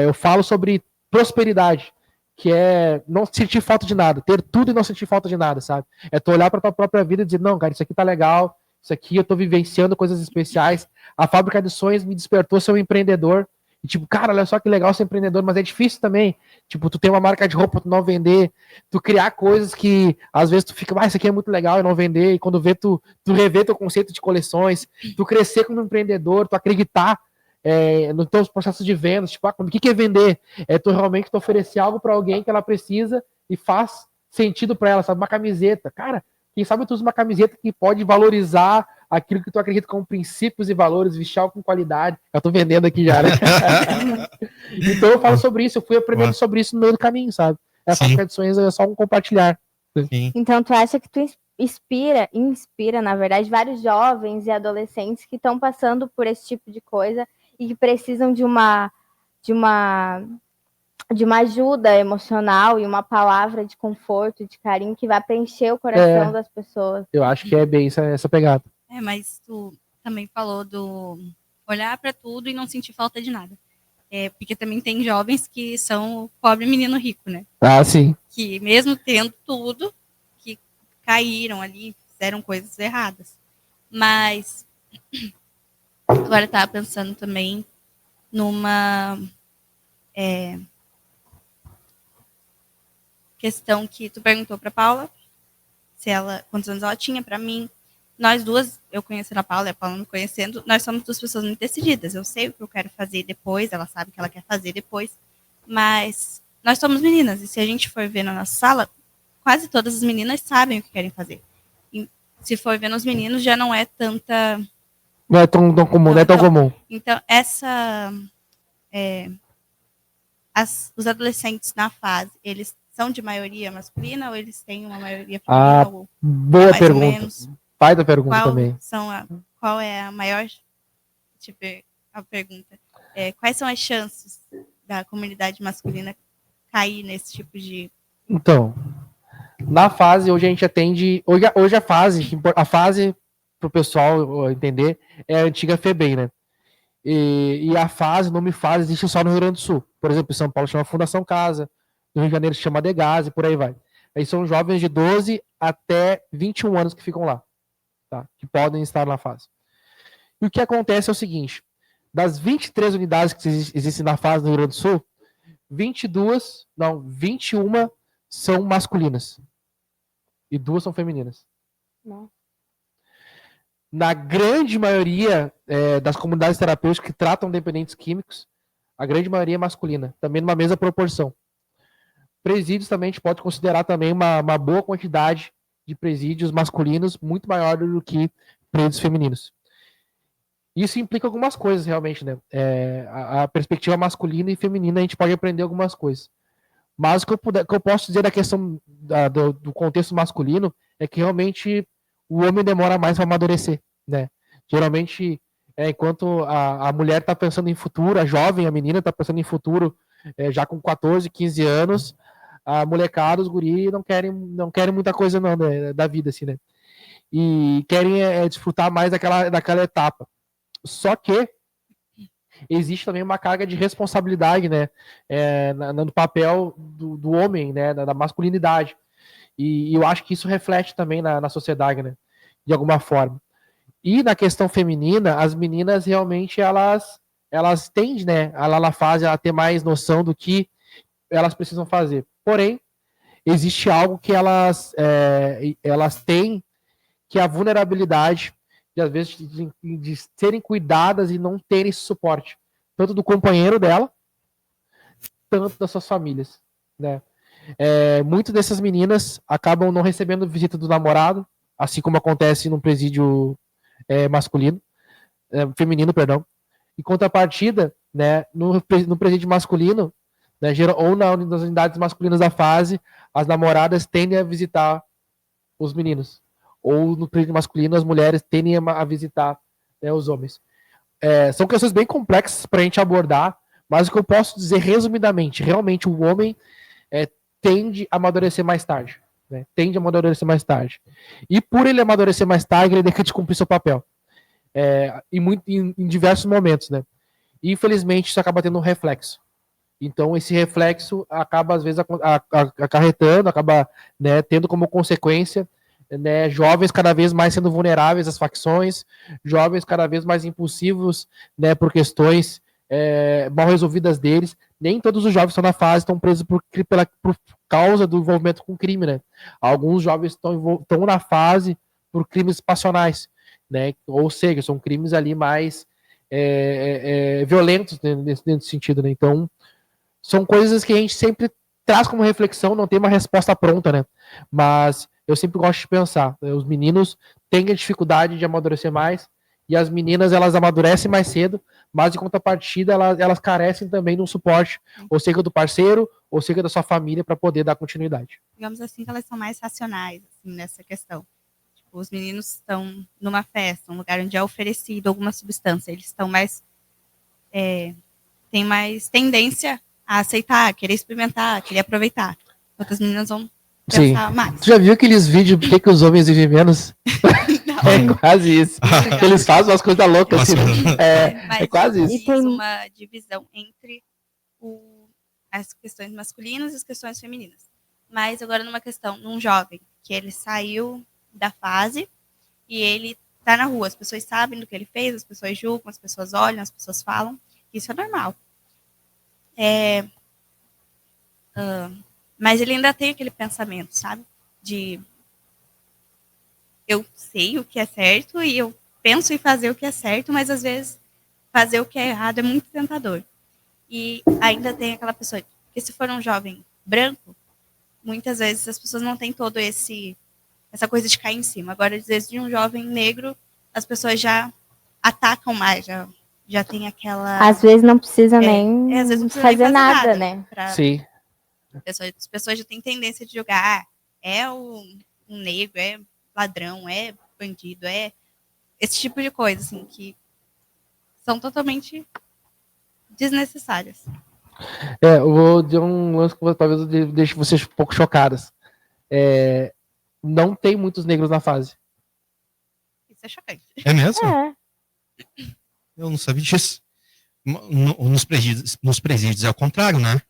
[SPEAKER 2] Eu falo sobre prosperidade, que é não sentir falta de nada, ter tudo e não sentir falta de nada, sabe? É tu olhar para tua própria vida e dizer, não, cara, isso aqui tá legal, isso aqui eu tô vivenciando coisas especiais. A Fábrica de Sonhos me despertou ser um empreendedor. E tipo, cara, olha só que legal ser empreendedor, mas é difícil também. Tipo, tu ter uma marca de roupa, tu não vender, tu criar coisas que às vezes tu fica, isso aqui é muito legal e não vender, e quando vê, tu rever teu conceito de coleções, tu crescer como empreendedor, tu acreditar nos teus processos de vendas, tipo, o que é vender? Tu realmente oferecer algo para alguém que ela precisa e faz sentido para ela, sabe? Uma camiseta, cara, quem sabe tu usa uma camiseta que pode valorizar aquilo que tu acredita como princípios e valores, vestir algo com qualidade. Eu tô vendendo aqui já, né? Então eu falo sobre isso, eu fui aprendendo sobre isso no meio do caminho, sabe? Essa
[SPEAKER 1] Sim.
[SPEAKER 2] de sonhos é só um compartilhar.
[SPEAKER 1] Sim.
[SPEAKER 3] Então, tu acha que tu inspira, na verdade, vários jovens e adolescentes que estão passando por esse tipo de coisa e que precisam de uma ajuda emocional e uma palavra de conforto, de carinho que vai preencher o coração das pessoas.
[SPEAKER 2] Eu acho que é bem essa pegada.
[SPEAKER 4] Mas tu também falou do olhar para tudo e não sentir falta de nada. Porque também tem jovens que são o pobre menino rico, né?
[SPEAKER 2] Ah, sim.
[SPEAKER 4] Que mesmo tendo tudo, que caíram ali, fizeram coisas erradas. Mas agora eu tava pensando também numa questão que tu perguntou para Paula, quantos anos ela tinha. Para mim, nós duas, eu conhecendo a Paula e a Paula me conhecendo, nós somos duas pessoas muito decididas. Eu sei o que eu quero fazer depois, ela sabe o que ela quer fazer depois, mas nós somos meninas, e se a gente for ver na nossa sala, quase todas as meninas sabem o que querem fazer. E se for ver nos meninos, já não é tanta...
[SPEAKER 2] Não é tão comum, não é tão comum.
[SPEAKER 4] Então, os adolescentes na fase, eles são de maioria masculina ou eles têm uma maioria feminina?
[SPEAKER 2] Boa pergunta. Pai da pergunta também.
[SPEAKER 4] Qual é a maior... Tipo, a pergunta. Quais são as chances da comunidade masculina cair nesse tipo de...
[SPEAKER 2] Então, na fase, hoje a gente atende... Hoje a fase, para o pessoal entender, é a antiga FEBEM, né? E a fase, o nome fase, existe só no Rio Grande do Sul. Por exemplo, em São Paulo chama Fundação Casa, no Rio de Janeiro se chama Degás e por aí vai. Aí são jovens de 12 até 21 anos que ficam lá, tá? Que podem estar na fase. E o que acontece é o seguinte, das 23 unidades que existem na fase do Rio Grande do Sul, 21 são masculinas. E 2 são femininas.
[SPEAKER 3] Não.
[SPEAKER 2] Na grande maioria das comunidades terapêuticas que tratam dependentes químicos, a grande maioria é masculina, também numa mesma proporção. Presídios também, a gente pode considerar também uma boa quantidade de presídios masculinos, muito maior do que presídios femininos. Isso implica algumas coisas, realmente, né? A perspectiva masculina e feminina, a gente pode aprender algumas coisas. Mas o que eu posso dizer da questão do contexto masculino é que realmente o homem demora mais para amadurecer, né? Geralmente, enquanto a mulher está pensando em futuro, a jovem, a menina está pensando em futuro, já com 14, 15 anos, a molecada, os guri não querem muita coisa não, né, da vida, assim, né? E querem desfrutar mais daquela etapa. Só que existe também uma carga de responsabilidade, né, no papel do homem, né, da masculinidade. E eu acho que isso reflete também na sociedade, né, de alguma forma. E na questão feminina, as meninas realmente elas tendem, né, lá na fase a ter mais noção do que elas precisam fazer. Porém, existe algo que elas têm, que é a vulnerabilidade de, às vezes, de serem cuidadas e não terem esse suporte, tanto do companheiro dela, tanto das suas famílias, né? Muitas dessas meninas acabam não recebendo visita do namorado, assim como acontece no presídio feminino, perdão. Em contrapartida, né, no presídio masculino, né, ou nas unidades masculinas da fase, as namoradas tendem a visitar os meninos. Ou no presídio masculino, as mulheres tendem a visitar, né, os homens. São questões bem complexas para a gente abordar, mas o que eu posso dizer resumidamente, realmente o homem tende a amadurecer mais tarde. Né? Tende a amadurecer mais tarde. E por ele amadurecer mais tarde, ele deixa de cumprir seu papel. Em diversos momentos, né? E, infelizmente, isso acaba tendo um reflexo. Então, esse reflexo acaba, às vezes, acarretando, acaba, né, tendo como consequência, né, jovens cada vez mais sendo vulneráveis às facções, jovens cada vez mais impulsivos, né, por questões mal resolvidas deles. Nem todos os jovens estão na fase, estão presos por causa do envolvimento com crime, né? Alguns jovens estão na fase por crimes passionais, né? Ou seja, são crimes ali mais violentos nesse sentido, né? Então, são coisas que a gente sempre traz como reflexão, não tem uma resposta pronta, né? Mas eu sempre gosto de pensar, né, os meninos têm a dificuldade de amadurecer mais, e as meninas, elas amadurecem mais cedo, mas em contrapartida, elas carecem também de um suporte, ou seja do parceiro, ou seja da sua família, para poder dar continuidade.
[SPEAKER 4] Digamos assim que elas são mais racionais assim, nessa questão. Tipo, os meninos estão numa festa, um lugar onde é oferecido alguma substância, eles estão mais têm mais tendência a aceitar, querer experimentar, querer aproveitar. Outras meninas vão pensar mais.
[SPEAKER 2] Tu já viu aqueles vídeos por que os homens vivem menos? É quase isso. Eles fazem umas coisas loucas assim. É quase isso.
[SPEAKER 4] E tem uma divisão entre as questões masculinas e as questões femininas. Mas agora numa questão, num jovem, que ele saiu da fase e ele tá na rua. As pessoas sabem do que ele fez, as pessoas julgam, as pessoas olham, as pessoas falam. Isso é normal. Mas ele ainda tem aquele pensamento, sabe? De eu sei o que é certo e eu penso em fazer o que é certo, mas às vezes fazer o que é errado é muito tentador. E ainda tem aquela pessoa que se for um jovem branco, muitas vezes as pessoas não têm todo essa coisa de cair em cima. Agora, às vezes, de um jovem negro, as pessoas já atacam mais, já tem aquela...
[SPEAKER 3] Às vezes não precisa nem
[SPEAKER 4] às vezes não precisa
[SPEAKER 3] fazer
[SPEAKER 4] nem
[SPEAKER 3] nada, né?
[SPEAKER 2] Sim.
[SPEAKER 4] As pessoas já têm tendência de jogar, um negro, é ladrão, é bandido, é esse tipo de coisa, assim, que são totalmente desnecessárias.
[SPEAKER 2] Eu vou dizer um lance que talvez deixe vocês um pouco chocadas. Não tem muitos negros na fase.
[SPEAKER 4] Isso é chocante.
[SPEAKER 1] É mesmo?
[SPEAKER 3] É.
[SPEAKER 1] Eu não sabia disso. Nos presídios é o contrário, né?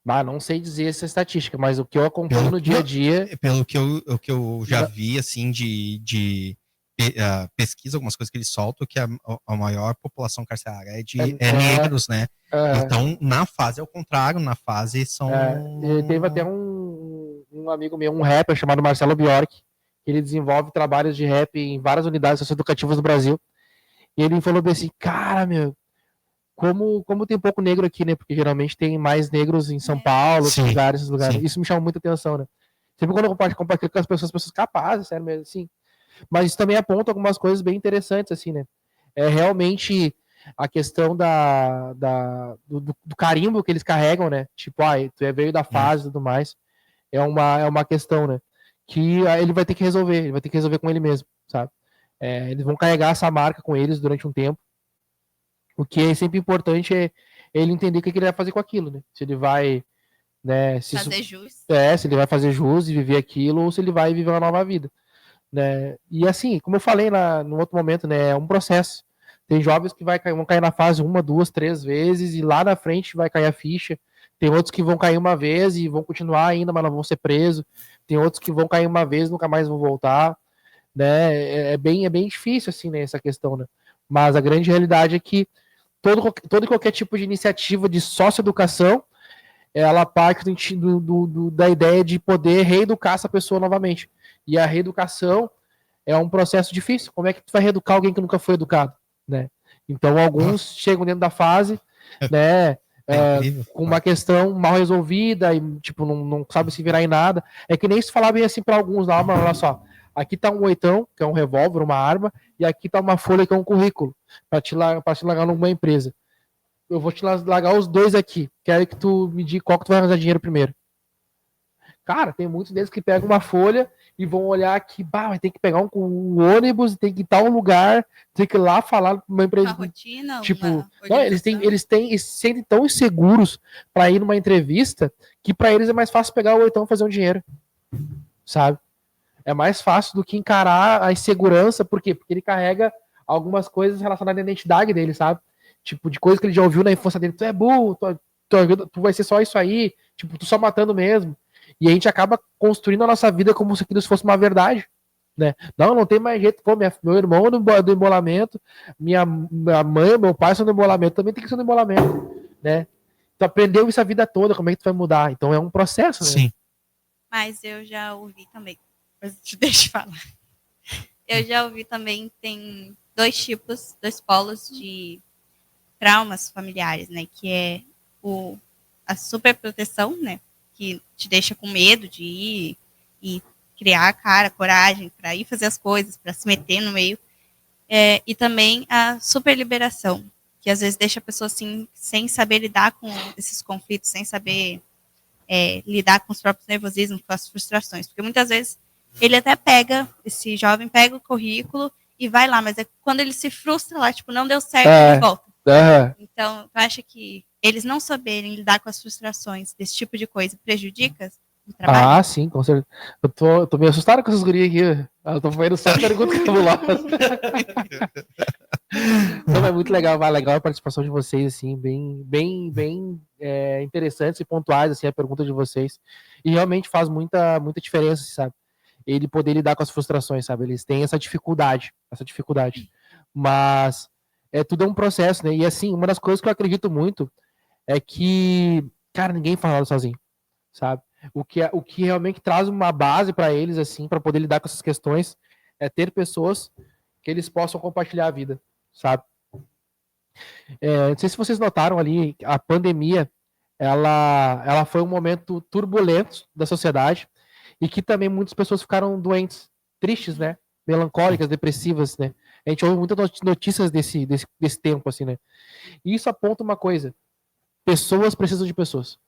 [SPEAKER 2] Não sei dizer essa estatística, mas o que eu acompanho no dia a dia...
[SPEAKER 1] Pelo que eu já vi, assim, de pesquisa, algumas coisas que eles soltam, que a maior população carcerária é negros, né? Então, na fase é o contrário, na fase são...
[SPEAKER 2] Teve até um amigo meu, um rapper chamado Marcelo Bjork, que ele desenvolve trabalhos de rap em várias unidades socioeducativas do Brasil, e ele falou bem assim, cara, meu, como tem pouco negro aqui, né? Porque geralmente tem mais negros em São Paulo, esses lugares.
[SPEAKER 1] Sim.
[SPEAKER 2] Isso me chama muita atenção, né? Sempre quando eu compartilho com as pessoas capazes, sério mesmo, assim. Mas isso também aponta algumas coisas bem interessantes, assim, né? Realmente a questão do carimbo que eles carregam, né? Tipo, tu veio da fase e tudo mais. É uma questão, né? Que ele vai ter que resolver com ele mesmo, sabe? Eles vão carregar essa marca com eles durante um tempo. O que é sempre importante é ele entender o que ele vai fazer com aquilo, né? Se ele vai, né,
[SPEAKER 4] fazer jus.
[SPEAKER 2] Se ele vai fazer jus e viver aquilo, ou se ele vai viver uma nova vida, né? E assim, como eu falei no outro momento, né, é um processo. Tem jovens que vão cair na fase 1, 2, 3 vezes e lá na frente vai cair a ficha. Tem outros que vão cair uma vez e vão continuar ainda, mas não vão ser presos. Tem outros que vão cair uma vez e nunca mais vão voltar, né? É bem difícil assim, né, essa questão, né? Mas a grande realidade é que todo e qualquer tipo de iniciativa de socioeducação, ela parte da ideia de poder reeducar essa pessoa novamente. E a reeducação é um processo difícil. Como é que tu vai reeducar alguém que nunca foi educado, né? Então, alguns chegam dentro da fase, né, com uma questão mal resolvida e, tipo, não sabe se virar em nada. É que nem se falar bem assim para alguns lá, mas olha só, aqui tá um 8, que é um revólver, uma arma, e aqui tá uma folha, que é um currículo, para te largar numa empresa. Eu vou te largar os dois aqui. Quero que tu me diga qual que tu vai arranjar dinheiro primeiro. Cara, tem muitos deles que pegam uma folha e vão olhar que, vai ter que pegar um ônibus, tem que ir tal lugar, tem que ir lá falar para uma empresa.
[SPEAKER 4] Uma rotina,
[SPEAKER 2] tipo,
[SPEAKER 4] não,
[SPEAKER 2] eles se sentem tão inseguros para ir numa entrevista que para eles é mais fácil pegar o 8 e fazer um dinheiro. Sabe? É mais fácil do que encarar a insegurança, por quê? Porque ele carrega algumas coisas relacionadas à identidade dele, sabe? Tipo, de coisas que ele já ouviu na infância dele. Tu é burro, tu vai ser só isso aí, tipo, tu só matando mesmo. E a gente acaba construindo a nossa vida como se aquilo fosse uma verdade, né? Não tem mais jeito. Pô, meu irmão é do embolamento, minha mãe, meu pai são do embolamento, também tem que ser do embolamento, né? Tu aprendeu isso a vida toda, como é que tu vai mudar? Então é um processo, né?
[SPEAKER 1] Sim.
[SPEAKER 4] Mas eu já ouvi também, deixa eu falar. Eu já ouvi também, tem dois polos de traumas familiares, né? Que é a superproteção, né? Que te deixa com medo de ir e criar a cara, coragem para ir fazer as coisas, para se meter no meio. E também a superliberação, que às vezes deixa a pessoa assim, sem saber lidar com esses conflitos, sem saber lidar com os próprios nervosismos, com as frustrações. Porque muitas vezes ele até esse jovem pega o currículo e vai lá, mas quando ele se frustra lá, tipo, não deu certo, ele volta. Então, eu acho que eles não saberem lidar com as frustrações desse tipo de coisa prejudica o trabalho.
[SPEAKER 2] Ah, sim, com certeza. Eu tô meio assustado com essas gurias aqui. Eu tô fazendo só perguntas cabulosas. Não, é muito legal, legal a participação de vocês, assim, bem interessantes e pontuais, assim, a pergunta de vocês. E realmente faz muita diferença, sabe? Ele poder lidar com as frustrações, sabe? Eles têm essa dificuldade. Mas tudo é um processo, né? E assim, uma das coisas que eu acredito muito é que, cara, ninguém faz nada sozinho, sabe? O que realmente traz uma base para eles, assim, para poder lidar com essas questões, é ter pessoas que eles possam compartilhar a vida, sabe? Não sei se vocês notaram ali, a pandemia, ela foi um momento turbulento da sociedade e que também muitas pessoas ficaram doentes, tristes, né? Melancólicas, depressivas, né? A gente ouve muitas notícias desse tempo, assim, né? E isso aponta uma coisa: pessoas precisam de pessoas.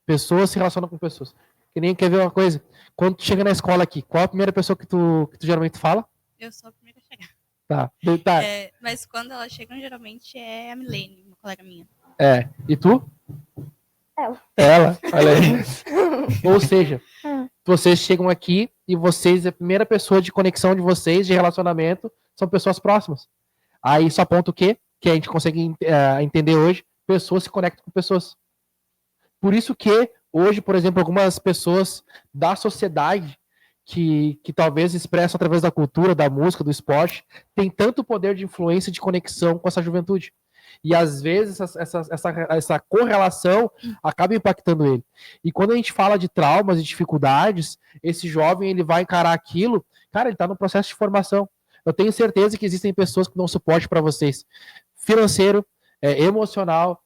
[SPEAKER 2] Pessoas se relacionam com pessoas. Que nem quer ver uma coisa. Quando tu chega na escola aqui, qual a primeira pessoa que tu geralmente fala?
[SPEAKER 4] Eu sou a primeira a chegar.
[SPEAKER 2] Tá.
[SPEAKER 4] Mas quando elas chegam, geralmente é a Milene, uma colega minha.
[SPEAKER 2] E tu? Ela. Olha aí. Ou seja, vocês chegam aqui e vocês, a primeira pessoa de conexão de vocês, de relacionamento, são pessoas próximas. Aí isso aponta o quê? Que a gente consegue entender hoje, pessoas se conectam com pessoas. Por isso que hoje, por exemplo, algumas pessoas da sociedade que talvez expressam através da cultura, da música, do esporte, tem tanto poder de influência, de conexão com essa juventude. E às vezes essa correlação acaba impactando ele. E quando a gente fala de traumas e dificuldades, esse jovem ele vai encarar aquilo, cara, ele está no processo de formação. Eu tenho certeza que existem pessoas que dão suporte para vocês, financeiro, emocional,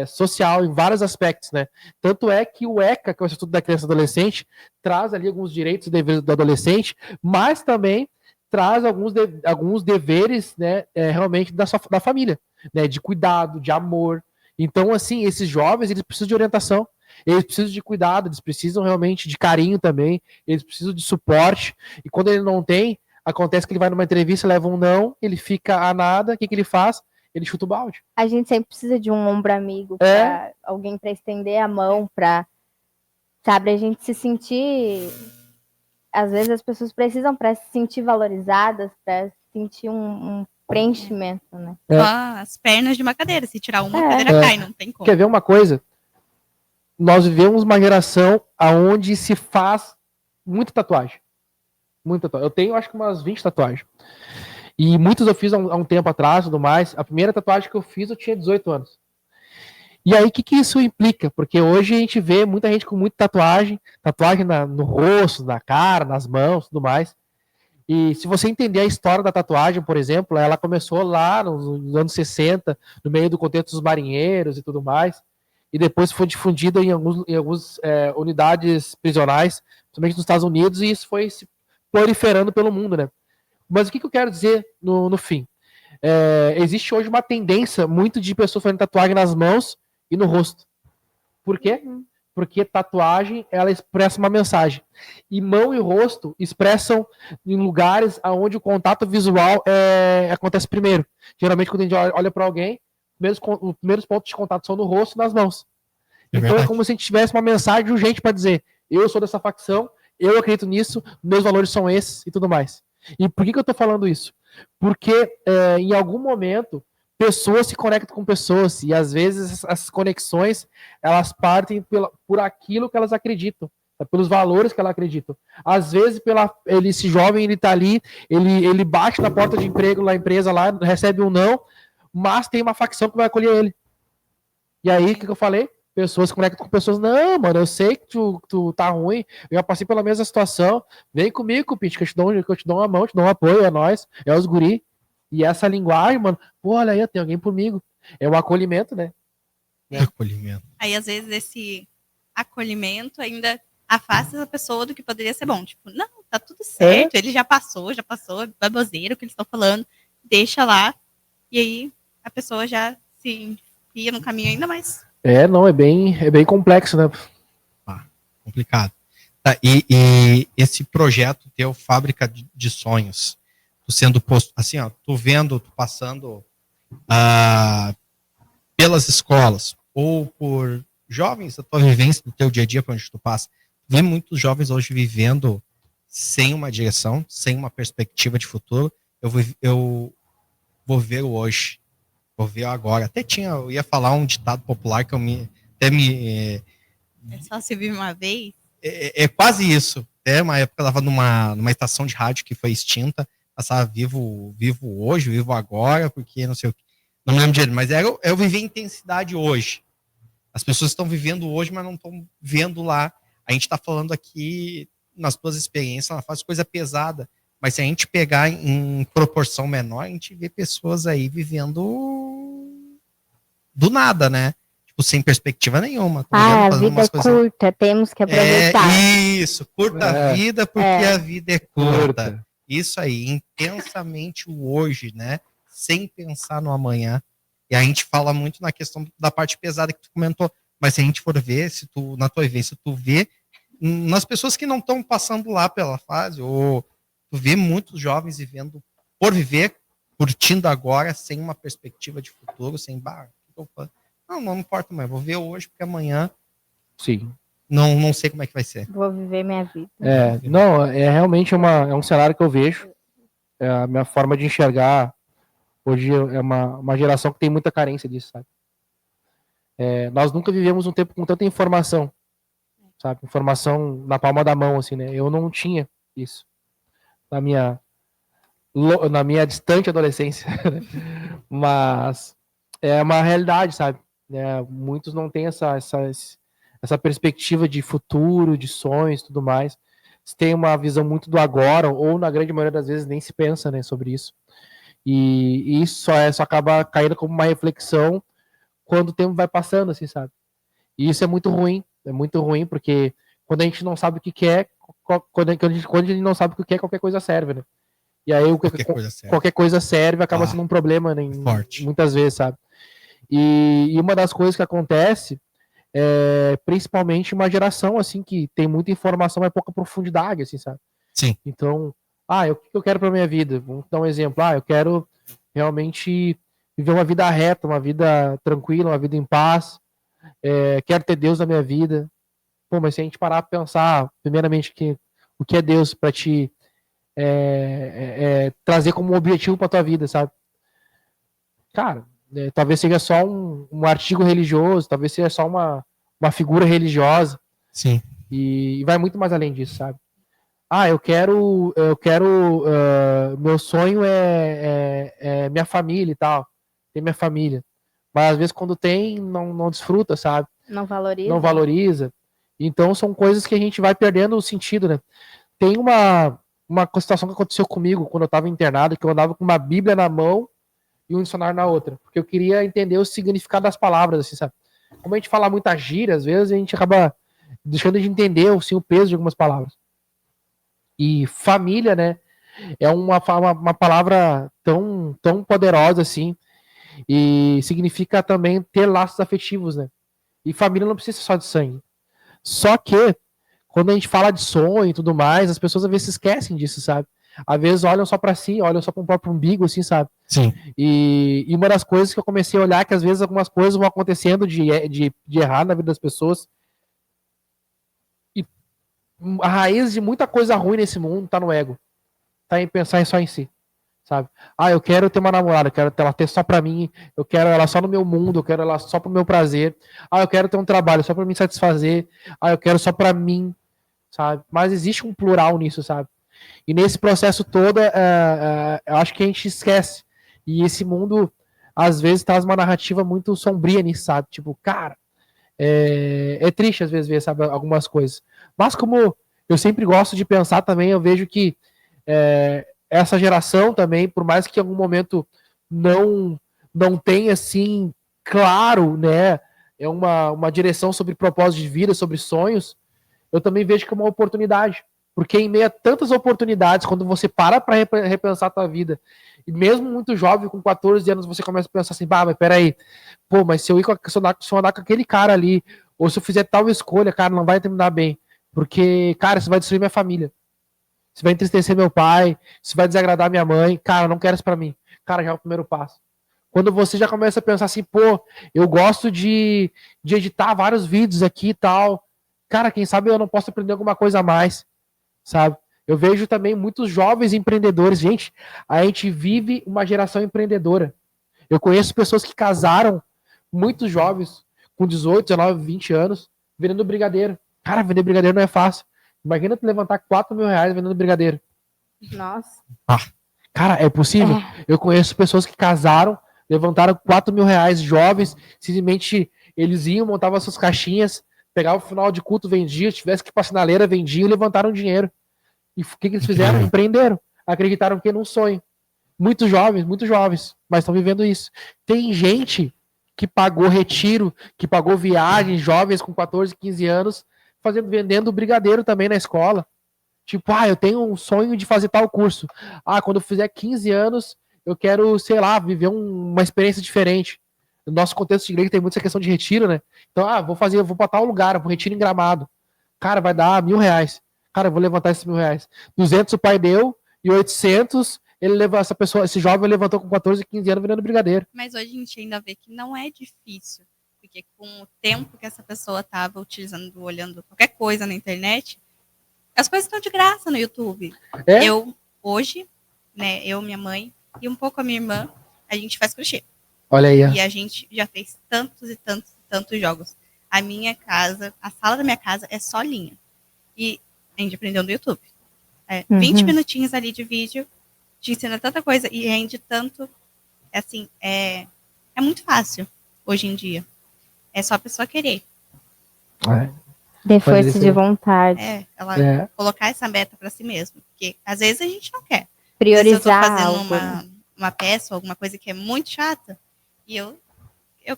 [SPEAKER 2] social, em vários aspectos, né? Tanto é que o ECA, que é o Estatuto da Criança e Adolescente, traz ali alguns direitos e deveres do adolescente, mas também traz alguns deveres, né, realmente da família, né, de cuidado, de amor. Então, assim, esses jovens, eles precisam de orientação, eles precisam de cuidado, eles precisam realmente de carinho também, eles precisam de suporte, e quando ele não tem, acontece que ele vai numa entrevista, leva um não, ele fica a nada, o que ele faz? Ele chuta o balde.
[SPEAKER 3] A gente sempre precisa de um ombro amigo, alguém para estender a mão, para, sabe, a gente se sentir. Às vezes as pessoas precisam para se sentir valorizadas, para sentir um preenchimento, né?
[SPEAKER 4] As pernas de uma cadeira, se tirar uma, a cadeira cai, não tem como.
[SPEAKER 2] Quer ver uma coisa? Nós vivemos uma geração onde se faz muita tatuagem. Muita tatuagem. Eu tenho, acho que umas 20 tatuagens. E muitas eu fiz há um tempo atrás, tudo mais. A primeira tatuagem que eu fiz, eu tinha 18 anos. E aí, o que isso implica? Porque hoje a gente vê muita gente com muita tatuagem no rosto, na cara, nas mãos, tudo mais. E se você entender a história da tatuagem, por exemplo, ela começou lá nos anos 60, no meio do contexto dos marinheiros e tudo mais, e depois foi difundida em algumas unidades prisionais, principalmente nos Estados Unidos, e isso foi se proliferando pelo mundo, né? Mas o que eu quero dizer no fim? Existe hoje uma tendência muito de pessoas fazendo tatuagem nas mãos e no rosto. Por quê? Porque tatuagem, ela expressa uma mensagem. E mão e rosto expressam em lugares onde o contato visual acontece primeiro. Geralmente, quando a gente olha para alguém, os primeiros pontos de contato são no rosto e nas mãos. Então, é como se a gente tivesse uma mensagem urgente para dizer: eu sou dessa facção, eu acredito nisso, meus valores são esses e tudo mais. E por que eu estou falando isso? Porque em algum momento pessoas se conectam com pessoas e às vezes essas conexões elas partem por aquilo que elas acreditam, pelos valores que elas acreditam. Às vezes esse jovem ele está ali, ele bate na porta de emprego na empresa lá, recebe um não, mas tem uma facção que vai acolher ele. E aí o que eu falei? Pessoas se conectam com pessoas. Não, mano, eu sei que tu tá ruim. Eu já passei pela mesma situação. Vem comigo, Pete, que eu te dou uma mão, te dou um apoio, é nós, é os guri. E essa linguagem, mano, pô, olha aí, tem alguém comigo. É um acolhimento, né?
[SPEAKER 1] Acolhimento.
[SPEAKER 4] Aí, às vezes, esse acolhimento ainda afasta essa pessoa do que poderia ser bom. Tipo, não, tá tudo certo, ele já passou, é baboseiro o que eles estão falando, deixa lá, e aí a pessoa já se enfia no caminho ainda mais.
[SPEAKER 2] Não, é bem complexo, né?
[SPEAKER 1] Complicado. Tá, e esse projeto teu, Fábrica de Sonhos, tu sendo posto, assim, ó, tu vendo, tu passando pelas escolas, ou por jovens, a tua vivência do teu dia a dia, por onde tu passa, vê muitos jovens hoje vivendo sem uma direção, sem uma perspectiva de futuro. Eu vou ver o hoje, vou ver o agora. Eu ia falar um ditado popular que
[SPEAKER 4] É só se vive uma vez.
[SPEAKER 1] É quase isso. Uma época eu estava numa estação de rádio que foi extinta, passava vivo hoje, vivo agora, porque não sei o que. Não me lembro direito, mas eu viver intensidade hoje. As pessoas estão vivendo hoje, mas não estão vendo lá. A gente está falando aqui, nas tuas experiências, ela faz coisa pesada, mas se a gente pegar em proporção menor, a gente vê pessoas aí vivendo do nada, né? Sem perspectiva nenhuma.
[SPEAKER 3] A vida é curta, temos que aproveitar.
[SPEAKER 1] Isso, curta a vida, porque a vida é curta. Isso aí, intensamente o hoje, né? Sem pensar no amanhã. E a gente fala muito na questão da parte pesada que tu comentou, mas se a gente for ver, na tua vivência, tu vê nas pessoas que não estão passando lá pela fase, ou tu vê muitos jovens vivendo por viver, curtindo agora, sem uma perspectiva de futuro, sem não importa, mas vou ver hoje, porque amanhã
[SPEAKER 2] sim.
[SPEAKER 1] Não sei como é que vai ser.
[SPEAKER 3] Vou viver minha vida.
[SPEAKER 2] Não, é realmente um cenário que eu vejo. A minha forma de enxergar hoje é uma geração que tem muita carência disso, sabe? Nós nunca vivemos um tempo com tanta informação, sabe? Informação na palma da mão, assim, né? Eu não tinha isso na minha distante adolescência. Mas é uma realidade, sabe? Muitos não têm essa perspectiva de futuro, de sonhos e tudo mais. Você tem uma visão muito do agora, ou na grande maioria das vezes nem se pensa, né, sobre isso. E isso só acaba caindo como uma reflexão quando o tempo vai passando, assim, sabe? E isso é muito ruim, porque quando a gente não sabe o que quer, quando a gente não sabe o que quer, qualquer coisa serve, né? E aí qualquer coisa serve acaba sendo um problema, né, muitas vezes, sabe? E uma das coisas que acontece é principalmente uma geração assim que tem muita informação, mas pouca profundidade, assim, sabe?
[SPEAKER 1] Sim.
[SPEAKER 2] Então, o que eu quero para minha vida? Vamos dar um exemplo. Eu quero realmente viver uma vida reta, uma vida tranquila, uma vida em paz. Quero ter Deus na minha vida. Pô, mas se a gente parar para pensar, primeiramente, o que é Deus para te trazer como objetivo para tua vida, sabe? Cara, talvez seja só um artigo religioso, talvez seja só uma figura religiosa.
[SPEAKER 1] Sim.
[SPEAKER 2] E vai muito mais além disso, sabe? Eu quero meu sonho é minha família e tal, ter minha família. Mas às vezes quando tem, não desfruta, sabe?
[SPEAKER 3] Não valoriza.
[SPEAKER 2] Não valoriza. Então são coisas que a gente vai perdendo o sentido, né? Tem uma situação que aconteceu comigo quando eu estava internado, que eu andava com uma Bíblia na mão e um dicionário na outra, porque eu queria entender o significado das palavras, assim, sabe? Como a gente fala muita gíria, às vezes a gente acaba deixando de entender assim, o peso de algumas palavras. E família, né, é uma palavra tão poderosa assim, e significa também ter laços afetivos, né? E família não precisa ser só de sangue. Só que, quando a gente fala de sonho e tudo mais, as pessoas às vezes se esquecem disso, sabe? Às vezes olham só para si, olham só para o próprio umbigo, assim, sabe?
[SPEAKER 1] Sim.
[SPEAKER 2] E uma das coisas que eu comecei a olhar é que às vezes algumas coisas vão acontecendo de errar na vida das pessoas. E a raiz de muita coisa ruim nesse mundo tá no ego. Tá em pensar só em si, sabe? Eu quero ter uma namorada, eu quero ela ter só pra mim, eu quero ela só no meu mundo, eu quero ela só pro meu prazer. Eu quero ter um trabalho só pra me satisfazer. Eu quero só pra mim, sabe? Mas existe um plural nisso, sabe? E nesse processo todo, eu acho que a gente esquece. E esse mundo, às vezes, traz uma narrativa muito sombria nisso, sabe? Tipo, cara, é triste às vezes ver, sabe, algumas coisas. Mas como eu sempre gosto de pensar também, eu vejo que essa geração também, por mais que em algum momento não tenha, assim, claro, né, uma direção sobre propósito de vida, sobre sonhos, eu também vejo que é uma oportunidade. Porque em meio a tantas oportunidades, quando você para repensar a tua vida, e mesmo muito jovem, com 14 anos, você começa a pensar assim, mas peraí, mas se eu andar com aquele cara ali, ou se eu fizer tal escolha, cara, não vai terminar bem. Porque, cara, isso vai destruir minha família. Isso vai entristecer meu pai, isso vai desagradar minha mãe. Cara, eu não quero isso pra mim. Cara, já é o primeiro passo. Quando você já começa a pensar assim, eu gosto de editar vários vídeos aqui e tal. Cara, quem sabe eu não posso aprender alguma coisa a mais, sabe? Eu vejo também muitos jovens empreendedores. Gente, a gente vive uma geração empreendedora. Eu conheço pessoas que casaram, muitos jovens, com 18, 19, 20 anos, vendendo brigadeiro. Cara, vender brigadeiro não é fácil. Imagina tu levantar 4 mil reais vendendo brigadeiro.
[SPEAKER 3] Nossa.
[SPEAKER 2] Cara, é possível? Eu conheço pessoas que casaram, levantaram 4 mil reais, jovens, simplesmente eles iam, montavam suas caixinhas, pegavam o final de culto, vendiam, tivesse que ir pra sinaleira, vendiam e levantaram dinheiro. E o que eles fizeram? Empreenderam. Acreditaram que num sonho. Muitos jovens, mas estão vivendo isso. Tem gente que pagou retiro, que pagou viagens, jovens com 14, 15 anos, vendendo brigadeiro também na escola. Tipo, eu tenho um sonho de fazer tal curso. Quando eu fizer 15 anos, eu quero, sei lá, viver uma experiência diferente. No nosso contexto de igreja tem muita essa questão de retiro, né? Então, vou pra tal lugar, vou retiro em Gramado. Cara, vai dar R$1.000. Cara, eu vou levantar esses R$1.000. 200 o pai deu, e 800 esse jovem levantou com 14, 15 anos vendendo brigadeiro.
[SPEAKER 4] Mas hoje a gente ainda vê que não é difícil. Porque com o tempo que essa pessoa estava utilizando, olhando qualquer coisa na internet, as coisas estão de graça no YouTube. Eu, hoje, né, minha mãe e um pouco a minha irmã, a gente faz crochê.
[SPEAKER 2] Olha aí.
[SPEAKER 4] E a gente já fez tantos e tantos jogos. A sala da minha casa é só linha. E a gente aprendeu no YouTube. 20 minutinhos ali de vídeo, te ensina tanta coisa e rende tanto. Assim, é muito fácil hoje em dia. É só a pessoa querer.
[SPEAKER 3] Ter força de vontade.
[SPEAKER 4] Ela colocar essa meta para si mesma. Porque às vezes a gente não quer.
[SPEAKER 3] Priorizar.
[SPEAKER 4] Se eu tô fazendo uma peça, alguma coisa que é muito chata, e eu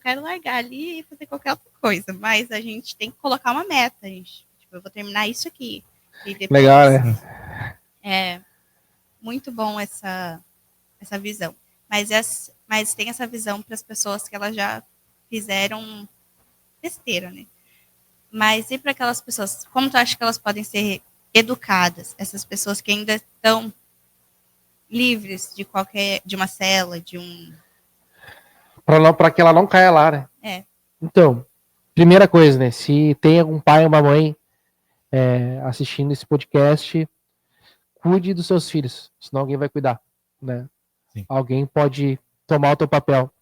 [SPEAKER 4] quero largar ali e fazer qualquer outra coisa. Mas a gente tem que colocar uma meta. Eu vou terminar isso aqui. E depois,
[SPEAKER 2] legal, né?
[SPEAKER 4] É muito bom essa visão. Mas tem essa visão para as pessoas que elas já fizeram besteira, né? Mas e para aquelas pessoas, como tu acha que elas podem ser educadas? Essas pessoas que ainda estão livres de uma cela, de um...
[SPEAKER 2] Para que ela não caia lá, né? Então, primeira coisa, né? Se tem algum pai ou uma mãe assistindo esse podcast, cuide dos seus filhos, senão alguém vai cuidar, né?
[SPEAKER 1] Sim.
[SPEAKER 2] Alguém pode tomar o teu papel.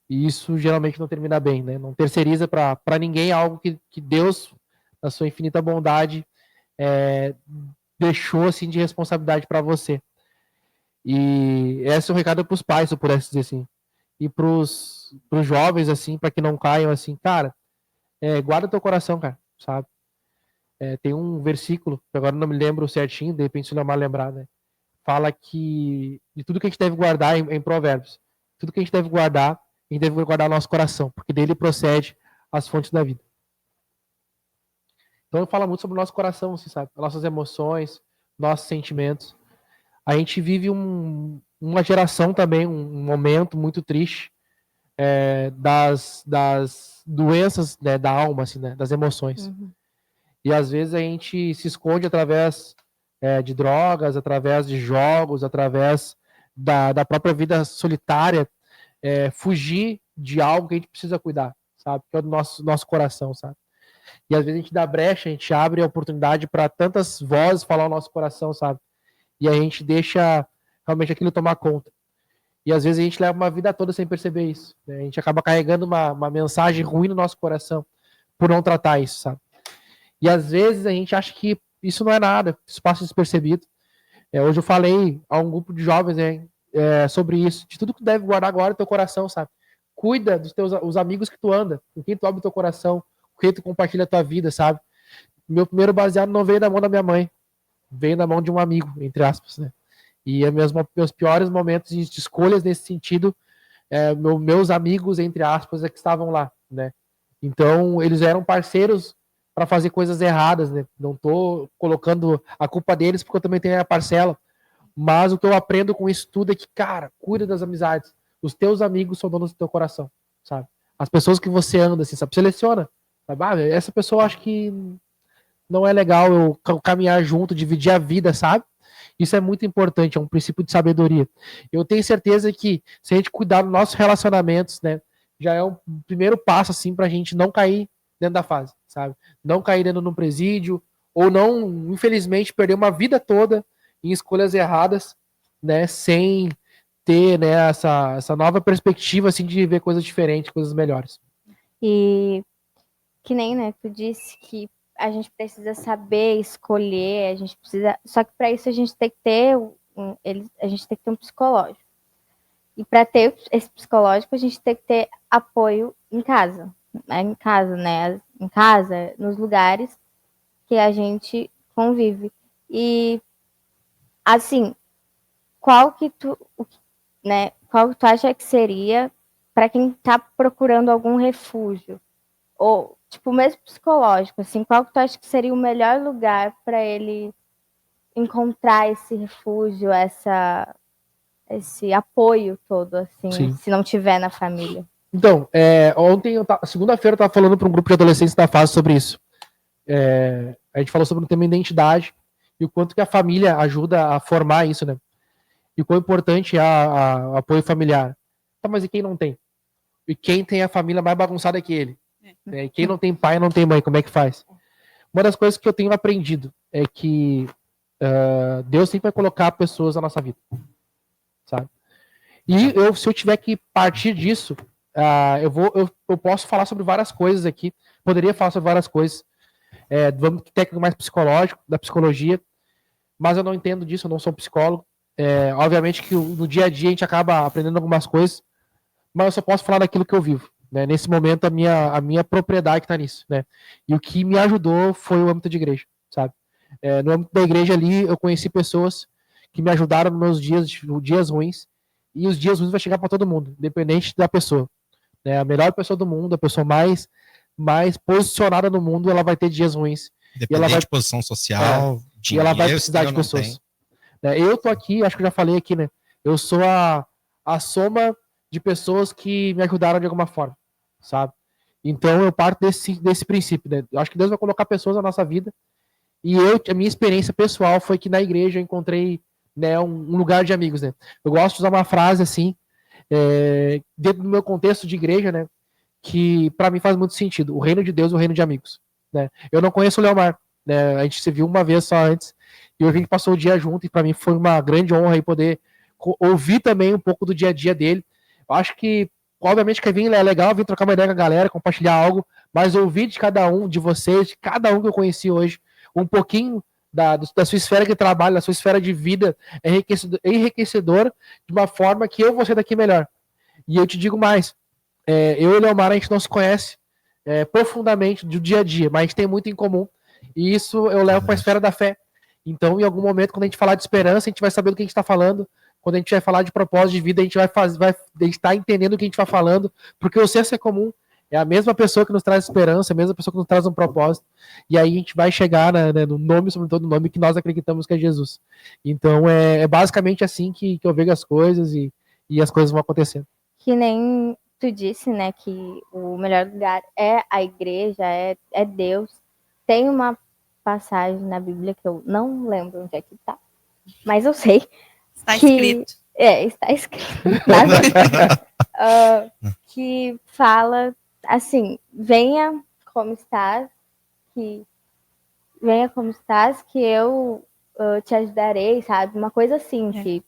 [SPEAKER 2] E isso geralmente não termina bem, né? Não terceiriza para ninguém algo que Deus, na sua infinita bondade, deixou assim de responsabilidade para você. E esse é um recado para os pais, se eu pudesse dizer assim. E para os jovens, assim, para que não caiam assim, cara, guarda teu coração, cara, sabe? Tem um versículo, que agora não me lembro certinho, de repente se não é mal lembrar, né? Fala que de tudo que a gente deve guardar em Provérbios, tudo que a gente deve guardar no nosso coração, porque dele procede as fontes da vida. Então fala muito sobre o nosso coração, você sabe, nossas emoções, nossos sentimentos. A gente vive uma geração também, um momento muito triste das doenças, né, da alma, assim, né, das emoções. E às vezes a gente se esconde através de drogas, através de jogos, através da própria vida solitária, fugir de algo que a gente precisa cuidar, sabe? Que é o nosso coração, sabe? E às vezes a gente dá brecha, a gente abre a oportunidade para tantas vozes falar o nosso coração, sabe? E a gente deixa realmente aquilo tomar conta. E às vezes a gente leva uma vida toda sem perceber isso, né? A gente acaba carregando uma mensagem ruim no nosso coração por não tratar isso, sabe? E às vezes a gente acha que isso não é nada, isso passa despercebido. Hoje eu falei a um grupo de jovens sobre isso, de tudo que deve guardar agora no teu coração, sabe? Cuida dos os amigos que tu anda, com quem tu abre o teu coração, com quem tu compartilha a tua vida, sabe? Meu primeiro baseado não veio da mão da minha mãe, veio da mão de um amigo, entre aspas, né? E meus piores momentos de escolhas nesse sentido, meus amigos, entre aspas, que estavam lá, né? Então, eles eram parceiros para fazer coisas erradas, né? Não tô colocando a culpa deles, porque eu também tenho a parcela. Mas o que eu aprendo com isso tudo é que, cara, cuida das amizades. Os teus amigos são donos do teu coração, sabe? As pessoas que você anda, assim, sabe? Seleciona. Sabe? Ah, essa pessoa eu acho que não é legal eu caminhar junto, dividir a vida, sabe? Isso é muito importante, é um princípio de sabedoria. Eu tenho certeza que se a gente cuidar dos nossos relacionamentos, né, já é um primeiro passo, assim, pra gente não cair dentro da fase, sabe? Não cair dentro de um presídio, ou não, infelizmente, perder uma vida toda em escolhas erradas, né, sem ter, né, essa nova perspectiva, assim, de ver coisas diferentes, coisas melhores.
[SPEAKER 3] E que nem, né, tu disse que a gente precisa saber escolher, a gente precisa. Só que para isso a gente tem que ter a gente tem que ter um psicológico. E para ter esse psicológico, a gente tem que ter apoio em casa. Em casa, né? Em casa, nos lugares que a gente convive. E assim, qual que tu, né? Qual que tu acha que seria para quem está procurando algum refúgio? Ou, tipo, mesmo psicológico, assim, qual que tu acha que seria o melhor lugar para ele encontrar esse refúgio, esse apoio todo, assim,
[SPEAKER 2] Sim.
[SPEAKER 3] se não tiver na família?
[SPEAKER 2] Então, ontem, segunda-feira, eu estava falando para um grupo de adolescentes da fase sobre isso. A gente falou sobre o tema identidade e o quanto que a família ajuda a formar isso, né? E o quão importante é o apoio familiar. Tá, mas e quem não tem? E quem tem a família mais bagunçada que ele? E quem não tem pai, não tem mãe, como é que faz? Uma das coisas que eu tenho aprendido é que Deus sempre vai colocar pessoas na nossa vida, sabe? E se eu tiver que partir disso, eu posso falar sobre várias coisas aqui, poderia falar sobre várias coisas, vamos técnico mais psicológico, da psicologia, mas eu não entendo disso, eu não sou psicólogo. Obviamente que no dia a dia a gente acaba aprendendo algumas coisas, mas eu só posso falar daquilo que eu vivo. Né? Nesse momento, a minha propriedade está nisso. Né? E o que me ajudou foi o âmbito de igreja, sabe? No âmbito da igreja ali, eu conheci pessoas que me ajudaram nos meus dias ruins, e os dias ruins vai chegar para todo mundo, independente da pessoa. Né? A melhor pessoa do mundo, a pessoa mais posicionada no mundo, ela vai ter dias ruins.
[SPEAKER 1] Independente de posição social,
[SPEAKER 2] e ela vai precisar de pessoas. Eu tô aqui, acho que eu já falei aqui, né? Eu sou a soma de pessoas que me ajudaram de alguma forma, sabe? Então eu parto desse princípio, né? Eu acho que Deus vai colocar pessoas na nossa vida, e a minha experiência pessoal foi que na igreja eu encontrei, né, um lugar de amigos, né? Eu gosto de usar uma frase assim, dentro do meu contexto de igreja, né? Que para mim faz muito sentido. O reino de Deus e o reino de amigos, né? Eu não conheço o Leomar, né? A gente se viu uma vez só antes, e a gente passou o dia junto, e para mim foi uma grande honra aí poder ouvir também um pouco do dia a dia dele. Eu acho que, obviamente, que é legal vir trocar uma ideia com a galera, compartilhar algo, mas ouvir de cada um de vocês, de cada um que eu conheci hoje, um pouquinho da sua esfera de trabalho, da sua esfera de vida, é enriquecedor de uma forma que eu vou ser daqui melhor. E eu te digo mais, eu e o Leomar, a gente não se conhece profundamente do dia a dia, mas a gente tem muito em comum, e isso eu levo para a esfera da fé. Então, em algum momento, quando a gente falar de esperança, a gente vai saber do que a gente está falando. Quando a gente vai falar de propósito de vida, a gente vai estar entendendo o que a gente está falando, porque o senso é comum. É a mesma pessoa que nos traz esperança, a mesma pessoa que nos traz um propósito. E aí a gente vai chegar, né, no nome, sobre todo o nome que nós acreditamos que é Jesus. Então, é basicamente assim que eu vejo as coisas, e as coisas vão acontecendo.
[SPEAKER 3] Que nem tu disse, né, que o melhor lugar é a igreja, é Deus. Tem uma passagem na Bíblia que eu não lembro onde é que tá, mas eu sei.
[SPEAKER 4] Está escrito.
[SPEAKER 3] Está escrito. Que fala assim: venha como estás, que eu te ajudarei, sabe? Uma coisa assim, que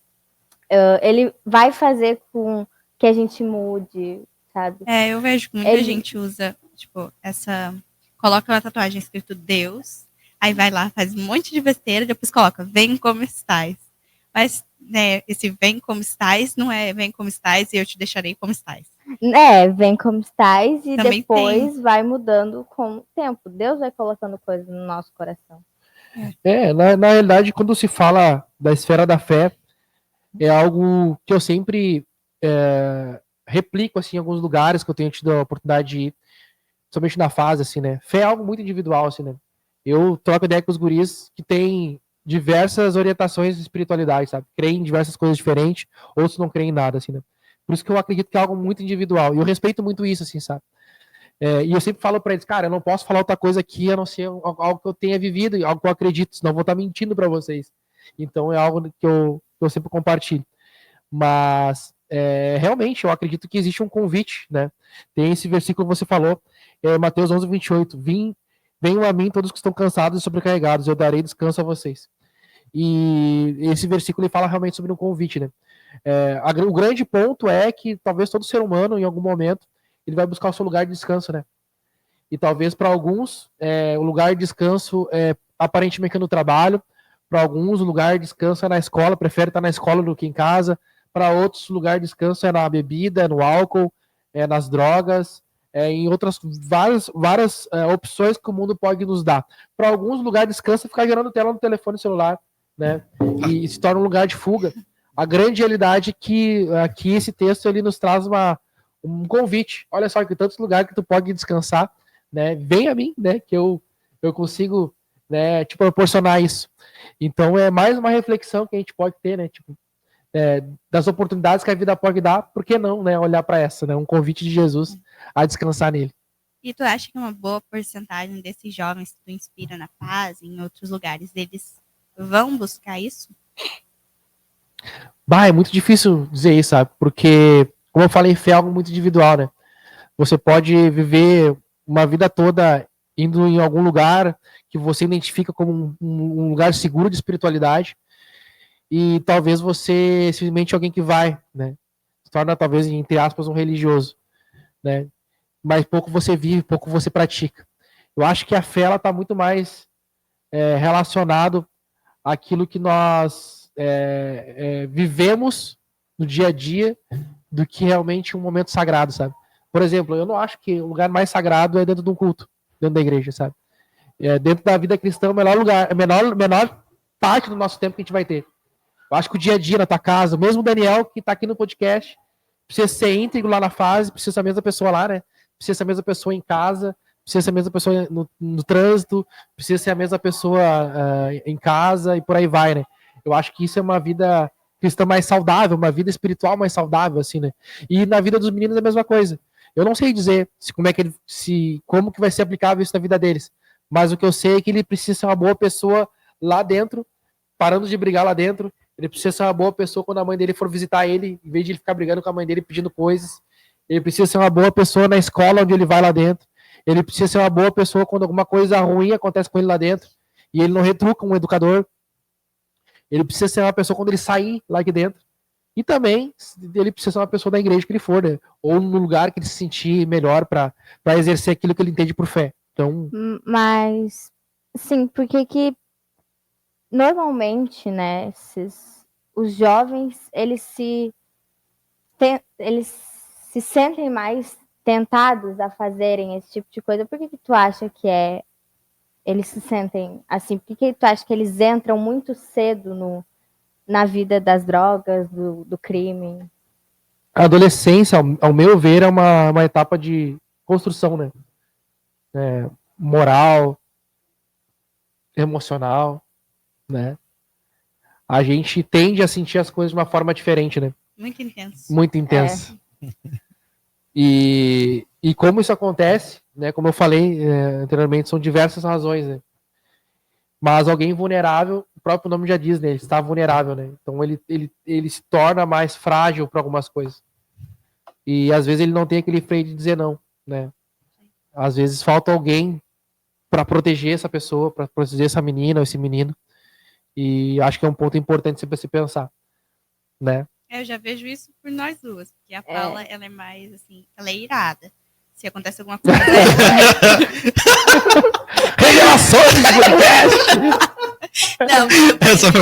[SPEAKER 3] ele vai fazer com que a gente mude, sabe?
[SPEAKER 4] Eu vejo que muita gente usa, tipo, coloca uma tatuagem escrito Deus, aí vai lá, faz um monte de besteira, depois coloca, vem como estás. Mas, né, esse vem como estás não é vem como estás e eu te deixarei como estás.
[SPEAKER 3] Vem como estás e também depois vai mudando com o tempo. Deus vai colocando coisas no nosso coração.
[SPEAKER 2] Na realidade, quando se fala da esfera da fé, é algo que eu sempre replico assim, em alguns lugares que eu tenho tido a oportunidade de ir, somente na fase, assim, né? Fé é algo muito individual, assim, né? Eu troco ideia com os guris que têm diversas orientações de espiritualidade, sabe? Creem em diversas coisas diferentes, outros não creem em nada, assim, né? Por isso que eu acredito que é algo muito individual. E eu respeito muito isso, assim, sabe? E eu sempre falo pra eles, cara, eu não posso falar outra coisa aqui a não ser algo que eu tenha vivido, algo que eu acredito, senão eu vou estar mentindo pra vocês. Então é algo que eu sempre compartilho. Mas, realmente, eu acredito que existe um convite, né? Tem esse versículo que você falou, Mateus 11, 28. Venham a mim todos que estão cansados e sobrecarregados, eu darei descanso a vocês. E esse versículo ele fala realmente sobre um convite, né? O grande ponto é que talvez todo ser humano, em algum momento, ele vai buscar o seu lugar de descanso, né? E talvez para alguns, o lugar de descanso é aparentemente no trabalho, para alguns o lugar de descanso é na escola, prefere estar na escola do que em casa, para outros o lugar de descanso é na bebida, no álcool, nas drogas, em outras várias opções que o mundo pode nos dar. Para alguns o lugar de descanso é ficar gerando tela no telefone celular, né? E se torna um lugar de fuga. A grande realidade é que aqui esse texto ele nos traz um convite. Olha só que tantos lugares que tu pode descansar, né? Vem a mim, né? Que eu consigo, né, te proporcionar isso. Então é mais uma reflexão que a gente pode ter, né? Tipo, das oportunidades que a vida pode dar, por que não, né? Olhar para essa, né? Um convite de Jesus a descansar nele.
[SPEAKER 4] E tu acha que uma boa porcentagem desses jovens que tu inspira na paz, em outros lugares, eles vão buscar isso?
[SPEAKER 2] Bah, é muito difícil dizer isso, sabe? Porque, como eu falei, fé é algo muito individual, né? Você pode viver uma vida toda indo em algum lugar que você identifica como um lugar seguro de espiritualidade e talvez você simplesmente alguém que vai, né? Se torna talvez, entre aspas, um religioso, né? Mas pouco você vive, pouco você pratica. Eu acho que a fé, ela tá muito mais relacionado àquilo que nós vivemos no dia a dia do que realmente um momento sagrado, sabe? Por exemplo, eu não acho que o lugar mais sagrado é dentro de um culto, dentro da igreja, sabe? Dentro da vida cristã, o menor lugar, a menor parte do nosso tempo que a gente vai ter. Eu acho que o dia a dia na tua casa, mesmo o Daniel, que tá aqui no podcast, precisa ser íntegro lá na fase, precisa ser a mesma pessoa lá, né? Precisa ser a mesma pessoa em casa, precisa ser a mesma pessoa no trânsito, precisa ser a mesma pessoa em casa e por aí vai, né? Eu acho que isso é uma vida cristã mais saudável, uma vida espiritual mais saudável, assim, né? E na vida dos meninos é a mesma coisa. Eu não sei dizer como que vai ser aplicável isso na vida deles, mas o que eu sei é que ele precisa ser uma boa pessoa lá dentro, parando de brigar lá dentro. Ele precisa ser uma boa pessoa quando a mãe dele for visitar ele, em vez de ele ficar brigando com a mãe dele pedindo coisas. Ele precisa ser uma boa pessoa na escola onde ele vai lá dentro. Ele precisa ser uma boa pessoa quando alguma coisa ruim acontece com ele lá dentro e ele não retruca um educador. Ele precisa ser uma pessoa quando ele sair lá de dentro. E também ele precisa ser uma pessoa da igreja que ele for, né? Ou no lugar que ele se sentir melhor para exercer aquilo que ele entende por fé. Então,
[SPEAKER 3] Mas, sim, porque que normalmente, né, os jovens, eles se sentem mais tentados a fazerem esse tipo de coisa. Por que tu acha que eles se sentem assim? Por que tu acha que eles entram muito cedo na vida das drogas, do crime?
[SPEAKER 2] a adolescência, ao meu ver, é uma etapa de construção, né? Moral, emocional, né? A gente tende a sentir as coisas de uma forma diferente, né?
[SPEAKER 4] Muito intenso.
[SPEAKER 2] Muito intensa. E como isso acontece, né? Como eu falei anteriormente, são diversas razões, né? Mas alguém vulnerável, o próprio nome já diz, né? Ele está vulnerável, né? Então ele se torna mais frágil para algumas coisas. E às vezes ele não tem aquele freio de dizer não, né? Às vezes falta alguém para proteger essa pessoa, para proteger essa menina ou esse menino. E acho que é um ponto importante sempre se pensar, né?
[SPEAKER 4] Eu já vejo isso por nós duas, porque a Paula, ela é mais assim, ela é irada. Se acontece alguma coisa,
[SPEAKER 2] Revelações da podcast!
[SPEAKER 4] não,
[SPEAKER 1] Essa foi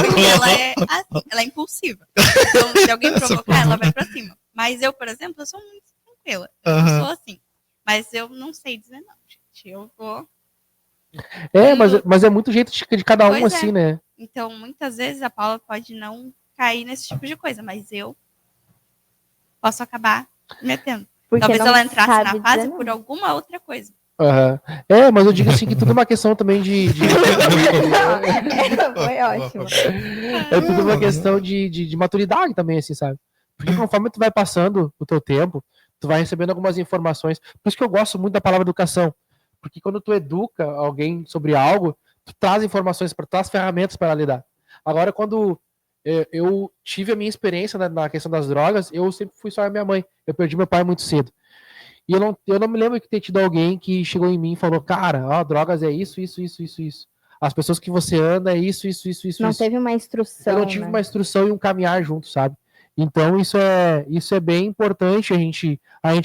[SPEAKER 4] porque ela é assim, ela é impulsiva. Então, se alguém provocar, ela vai pra cima. Mas eu, por exemplo, eu sou muito tranquila. Eu sou assim. Mas eu não sei dizer não, gente. Eu vou...
[SPEAKER 2] Mas é muito jeito de cada um,
[SPEAKER 4] Pois
[SPEAKER 2] assim, né?
[SPEAKER 4] Então, muitas vezes a Paula pode não cair nesse tipo de coisa, mas eu posso acabar metendo.
[SPEAKER 3] Porque
[SPEAKER 4] Talvez
[SPEAKER 3] não
[SPEAKER 4] ela entrasse
[SPEAKER 3] sabe
[SPEAKER 4] na
[SPEAKER 3] dizer
[SPEAKER 4] fase
[SPEAKER 3] não.
[SPEAKER 4] por alguma outra coisa.
[SPEAKER 2] Aham. Mas eu digo assim que tudo é uma questão também de
[SPEAKER 3] Foi ótimo.
[SPEAKER 2] é tudo uma questão de maturidade também, assim, sabe? Porque conforme tu vai passando o teu tempo, tu vai recebendo algumas informações. Por isso que eu gosto muito da palavra educação. Porque quando tu educa alguém sobre algo, tu traz informações, traz ferramentas para lidar. Agora, quando eu tive a minha experiência na questão das drogas, eu sempre fui só a minha mãe. Eu perdi meu pai muito cedo. E eu não me lembro de ter tido alguém que chegou em mim e falou, cara, ó, drogas é isso, isso, isso, isso, isso. As pessoas que você anda é isso, isso, isso, isso,
[SPEAKER 3] Não
[SPEAKER 2] isso.
[SPEAKER 3] teve uma instrução,
[SPEAKER 2] Eu não tive
[SPEAKER 3] né?
[SPEAKER 2] uma instrução e um caminhar junto, sabe? Então isso é bem importante a gente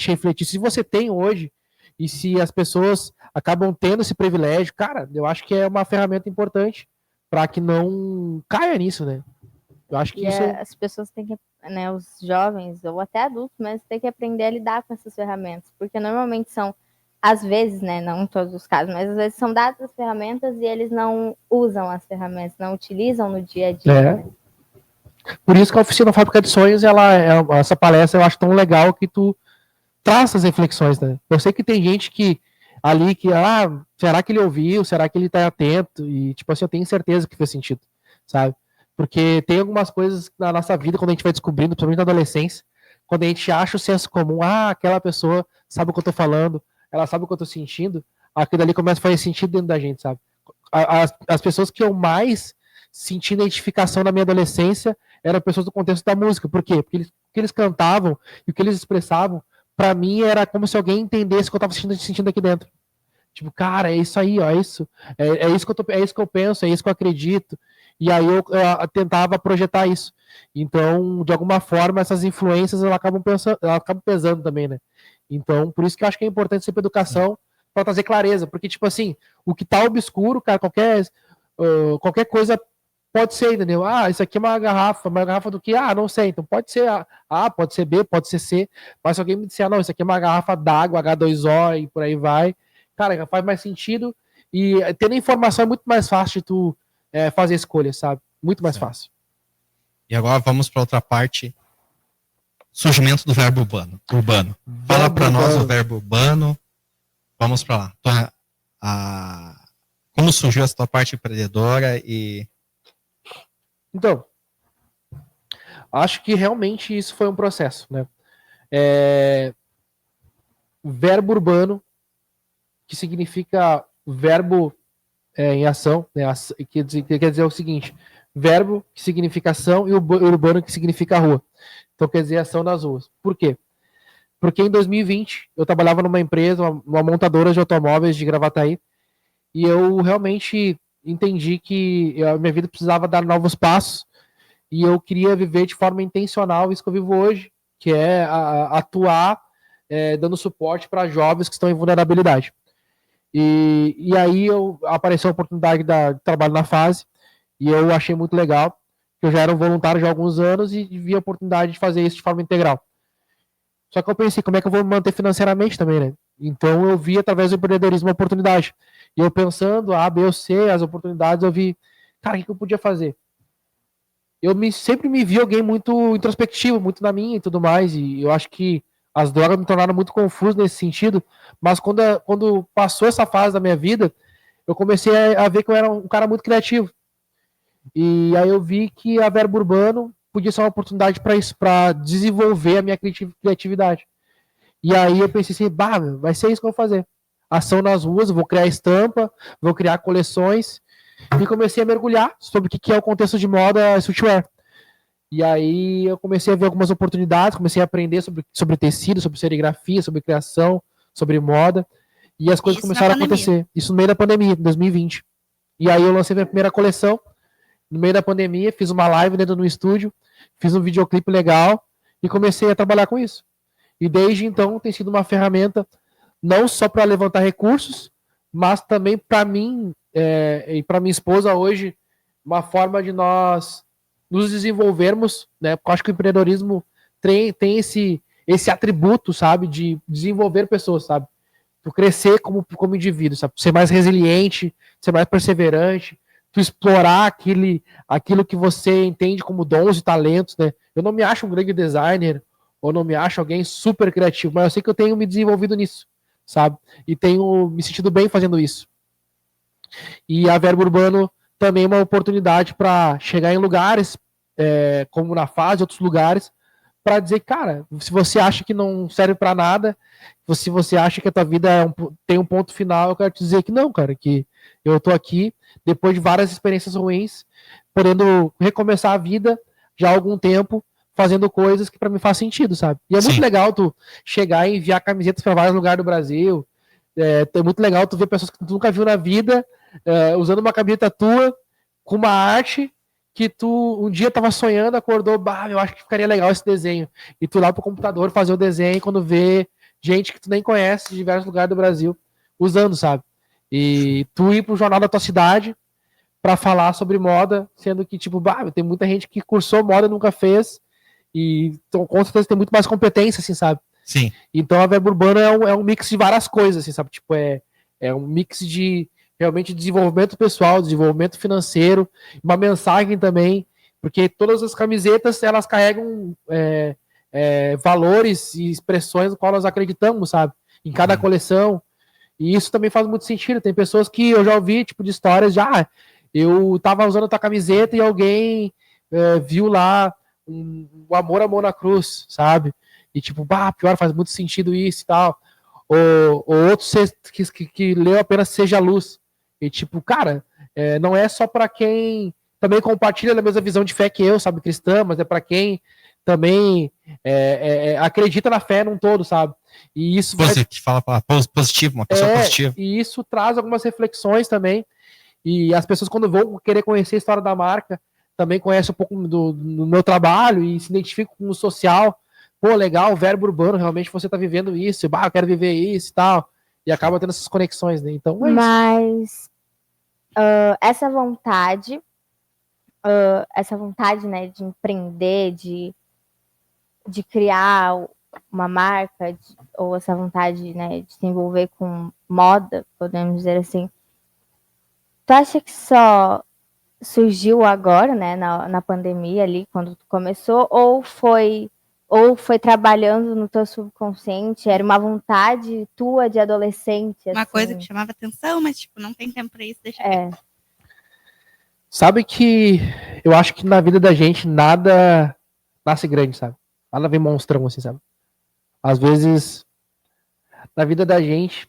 [SPEAKER 2] refletir. Se você tem hoje e se as pessoas acabam tendo esse privilégio, cara, eu acho que é uma ferramenta importante para que não caia nisso, né? Eu acho que
[SPEAKER 3] E
[SPEAKER 2] isso
[SPEAKER 3] as pessoas têm que, né, os jovens ou até adultos, mas têm que aprender a lidar com essas ferramentas, porque normalmente são, às vezes, né, não em todos os casos, mas às vezes são dadas as ferramentas e eles não usam as ferramentas, não utilizam no dia a dia.
[SPEAKER 2] É.
[SPEAKER 3] Né?
[SPEAKER 2] Por isso que a Oficina Fábrica de Sonhos, essa palestra eu acho tão legal que tu traz essas reflexões, né? Eu sei que tem gente que será que ele ouviu? Será que ele tá atento? E, tipo assim, eu tenho certeza que fez sentido, sabe? Porque tem algumas coisas na nossa vida, quando a gente vai descobrindo, principalmente na adolescência, quando a gente acha o senso comum, aquela pessoa sabe o que eu tô falando, ela sabe o que eu tô sentindo, aquilo ali começa a fazer sentido dentro da gente, sabe? As pessoas que eu mais senti identificação na minha adolescência eram pessoas do contexto da música. Por quê? Porque o que eles cantavam e o que eles expressavam, pra mim era como se alguém entendesse o que eu tava sentindo aqui dentro. Tipo, cara, é isso aí, ó, é isso. É isso que eu penso, é isso que eu acredito. E aí eu tentava projetar isso. Então, de alguma forma, essas influências elas acabam pesando também, né? Então, por isso que eu acho que é importante sempre educação para trazer clareza. Porque, tipo assim, o que tá obscuro, cara, qualquer coisa pode ser, entendeu? Isso aqui é uma garrafa do que? Não sei. Então pode ser A, pode ser B, pode ser C. Mas se alguém me disser, não, isso aqui é uma garrafa d'água, H2O e por aí vai, cara, faz mais sentido. E tendo informação é muito mais fácil de tu fazer escolhas, sabe? Muito mais fácil.
[SPEAKER 1] E agora vamos para outra parte. Surgimento do verbo urbano. Fala para nós o verbo urbano. Vamos para lá. Como surgiu essa tua parte empreendedora e...
[SPEAKER 2] Então, acho que realmente isso foi um processo, né? Verbo urbano, que significa verbo em ação, né? Quer dizer o seguinte, verbo que significa ação e urbano que significa rua. Então quer dizer ação nas ruas. Por quê? Porque em 2020 eu trabalhava numa empresa, uma montadora de automóveis de Gravataí, e eu realmente entendi que a minha vida precisava dar novos passos e eu queria viver de forma intencional isso que eu vivo hoje, que é atuar dando suporte para jovens que estão em vulnerabilidade. E aí apareceu a oportunidade de trabalho na fase e eu achei muito legal, que eu já era um voluntário de alguns anos e vi a oportunidade de fazer isso de forma integral. Só que eu pensei, como é que eu vou me manter financeiramente também, né? Então eu vi através do empreendedorismo a oportunidade. E eu pensando, A, B ou C, as oportunidades, eu vi, cara, o que eu podia fazer? Sempre me vi alguém muito introspectivo, muito na minha e tudo mais, e eu acho que as drogas me tornaram muito confuso nesse sentido, mas quando passou essa fase da minha vida, eu comecei a ver que eu era um cara muito criativo. E aí eu vi que a Verbo Urbano podia ser uma oportunidade para desenvolver a minha criatividade. E aí eu pensei assim, vai ser isso que eu vou fazer. Ação nas ruas, vou criar estampa, vou criar coleções, e comecei a mergulhar sobre o que é o contexto de moda streetwear. E aí eu comecei a ver algumas oportunidades, comecei a aprender sobre tecido, sobre serigrafia, sobre criação, sobre moda, e as coisas começaram a acontecer. Isso no meio da pandemia, 2020. E aí eu lancei minha primeira coleção, no meio da pandemia, fiz uma live dentro do estúdio, fiz um videoclipe legal, e comecei a trabalhar com isso. E desde então tem sido uma ferramenta não só para levantar recursos, mas também para mim e para minha esposa hoje, uma forma de nós nos desenvolvermos, né? Porque eu acho que o empreendedorismo tem esse atributo, sabe, de desenvolver pessoas, sabe? Tu crescer como indivíduo, sabe? Ser mais resiliente, ser mais perseverante, tu explorar aquilo que você entende como dons e talentos, né? Eu não me acho um grande designer ou não me acho alguém super criativo, mas eu sei que eu tenho me desenvolvido nisso, sabe? E tenho me sentido bem fazendo isso. E a Verbo Urbano também é uma oportunidade para chegar em lugares, como na fase, outros lugares, para dizer, cara, se você acha que não serve para nada, se você acha que a tua vida tem um ponto final, eu quero te dizer que não, cara, que eu tô aqui, depois de várias experiências ruins, podendo recomeçar a vida já há algum tempo, fazendo coisas que para mim faz sentido, sabe? E é muito legal tu chegar e enviar camisetas para vários lugares do Brasil, é muito legal tu ver pessoas que tu nunca viu na vida, usando uma camiseta tua, com uma arte que tu um dia tava sonhando, acordou, eu acho que ficaria legal esse desenho. E tu lá pro computador fazer o desenho quando vê gente que tu nem conhece de diversos lugares do Brasil usando, sabe? E tu ir pro jornal da tua cidade para falar sobre moda, sendo que, tipo, tem muita gente que cursou moda e nunca fez, e então, com certeza tem muito mais competência, assim, sabe?
[SPEAKER 1] Sim.
[SPEAKER 2] Então a Verbo Urbano é um mix de várias coisas, assim, sabe? Tipo, é um mix de realmente desenvolvimento pessoal, desenvolvimento financeiro, uma mensagem também, porque todas as camisetas, elas carregam valores e expressões no qual nós acreditamos, sabe? Em cada coleção, e isso também faz muito sentido. Tem pessoas que eu já ouvi, tipo, de histórias, eu tava usando a tua camiseta e alguém viu lá o amor à Mona Cruz, sabe? E tipo, pior, faz muito sentido isso e tal. Ou outros que leu apenas Seja Luz. E tipo, cara, não é só para quem também compartilha a mesma visão de fé que eu, sabe, cristã, mas é para quem também acredita na fé num todo, sabe? E isso
[SPEAKER 1] fala positivo, uma pessoa positiva.
[SPEAKER 2] E isso traz algumas reflexões também. E as pessoas, quando vão querer conhecer a história da marca, também conhecem um pouco do meu trabalho e se identificam com o social. Pô, legal, o Verbo Urbano, realmente você tá vivendo isso, eu quero viver isso e tal. E acaba tendo essas conexões, né? Então,
[SPEAKER 3] Mas essa vontade, né, de empreender, de criar uma marca, ou essa vontade, né, de se envolver com moda, podemos dizer assim, tu acha que só surgiu agora, né, na pandemia ali, quando tu começou, ou foi trabalhando no teu subconsciente, era uma vontade tua de adolescente?
[SPEAKER 4] Uma
[SPEAKER 3] assim?
[SPEAKER 4] coisa que chamava atenção, mas tipo, não tem tempo pra isso, deixa quieto.
[SPEAKER 2] Sabe que eu acho que na vida da gente nada nasce grande, sabe? Nada vem monstrão assim, sabe? Às vezes, na vida da gente,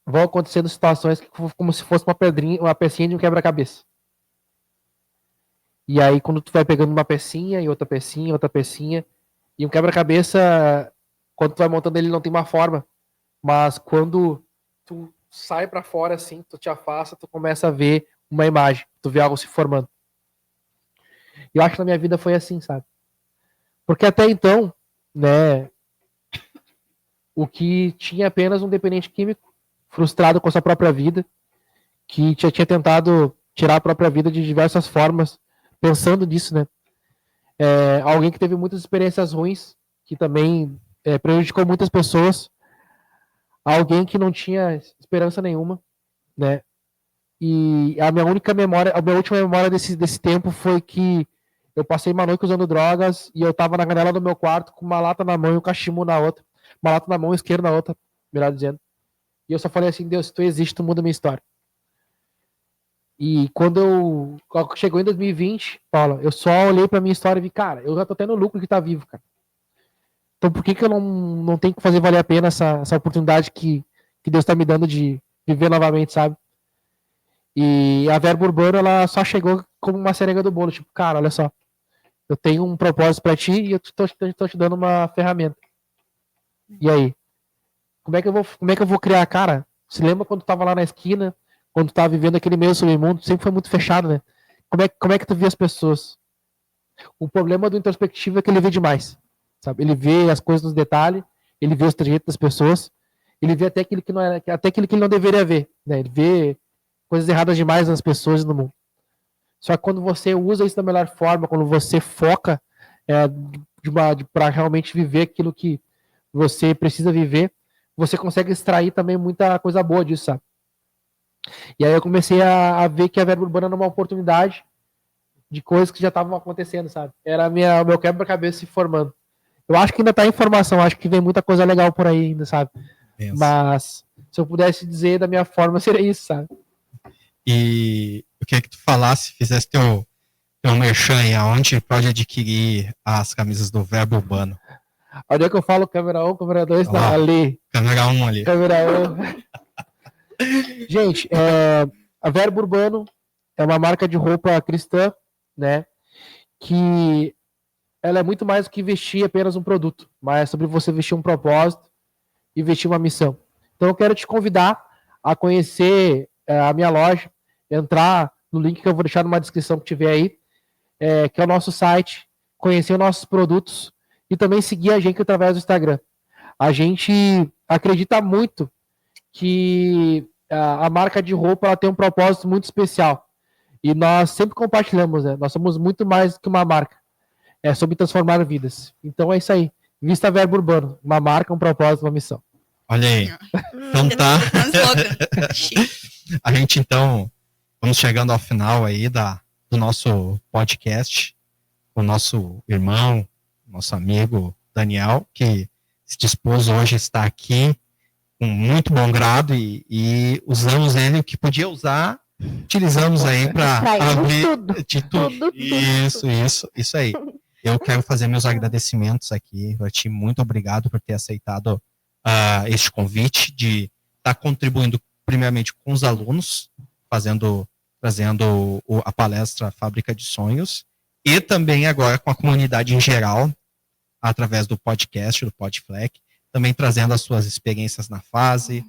[SPEAKER 2] vão acontecendo situações como se fosse uma pecinha de um quebra-cabeça. E aí, quando tu vai pegando uma pecinha e outra pecinha, e um quebra-cabeça, quando tu vai montando ele, não tem uma forma. Mas quando tu sai pra fora, assim, tu te afasta, tu começa a ver uma imagem, tu vê algo se formando. E eu acho que na minha vida foi assim, sabe? Porque até então, né, o que tinha apenas um dependente químico, frustrado com a sua própria vida, que já tinha tentado tirar a própria vida de diversas formas, pensando nisso, né? Alguém que teve muitas experiências ruins, que também prejudicou muitas pessoas, alguém que não tinha esperança nenhuma, né? E a minha única memória, a minha última memória desse tempo foi que eu passei uma noite usando drogas e eu tava na janela do meu quarto com uma lata na mão e um cachimbo na outra. Uma lata na mão e isqueiro na outra, melhor dizendo. E eu só falei assim, Deus, se tu existe, tu muda a minha história. E quando chegou em 2020, Paula, eu só olhei pra minha história e vi, cara, eu já tô tendo lucro que tá vivo, cara. Então por que eu não tenho que fazer valer a pena essa oportunidade que Deus tá me dando de viver novamente, sabe? E a Verbo Urbano, ela só chegou como uma cereja do bolo. Tipo, cara, olha só. Eu tenho um propósito pra ti e eu tô te dando uma ferramenta. E aí? Como é que eu vou criar, cara? Se lembra quando tu tava lá na esquina, quando tu tava vivendo aquele meio submundo, sempre foi muito fechado, né? Como é que tu via as pessoas? O problema do introspectivo é que ele vê demais, sabe? Ele vê as coisas nos detalhes, ele vê os trejeitos das pessoas, ele vê até aquilo que ele não deveria ver, né? Ele vê coisas erradas demais nas pessoas e no mundo. Só que quando você usa isso da melhor forma, quando você foca para realmente viver aquilo que você precisa viver, você consegue extrair também muita coisa boa disso, sabe? E aí eu comecei a ver que a Verbo Urbana era uma oportunidade de coisas que já estavam acontecendo, sabe? Era o meu quebra-cabeça se formando. Eu acho que ainda tá em formação, acho que vem muita coisa legal por aí ainda, sabe?
[SPEAKER 1] Pensa.
[SPEAKER 2] Mas se eu pudesse dizer da minha forma, seria isso, sabe?
[SPEAKER 1] E eu queria que tu falasse, fizesse teu merchan aí, aonde pode adquirir as camisas do Verbo Urbano.
[SPEAKER 2] Onde é que eu falo câmera 1, câmera 2,
[SPEAKER 1] Olha lá.
[SPEAKER 2] ali.
[SPEAKER 1] Câmera 1 ali.
[SPEAKER 2] Câmera 1. Gente, a Verbo Urbano é uma marca de roupa cristã, né? Que ela é muito mais do que vestir apenas um produto, mas é sobre você vestir um propósito e vestir uma missão. Então eu quero te convidar a conhecer a minha loja, entrar no link que eu vou deixar numa descrição que tiver aí, que é o nosso site, conhecer os nossos produtos e também seguir a gente através do Instagram. A gente acredita muito que a marca de roupa ela tem um propósito muito especial. E nós sempre compartilhamos, né? Nós somos muito mais que uma marca. É sobre transformar vidas. Então é isso aí. Vista Verbo Urbano. Uma marca, um propósito, uma missão.
[SPEAKER 1] Olha aí. Então tá. A gente então, vamos chegando ao final aí do nosso podcast, com o nosso irmão, nosso amigo Daniel, que se dispôs hoje a estar aqui com muito bom grado e usamos ele o que podia usar, utilizamos aí para abrir de tudo. Isso aí. Eu quero fazer meus agradecimentos aqui a ti. Muito obrigado por ter aceitado este convite de estar contribuindo primeiramente com os alunos, trazendo a palestra Fábrica de Sonhos, e também agora com a comunidade em geral, através do podcast, do Podfleck, também trazendo as suas experiências na fase,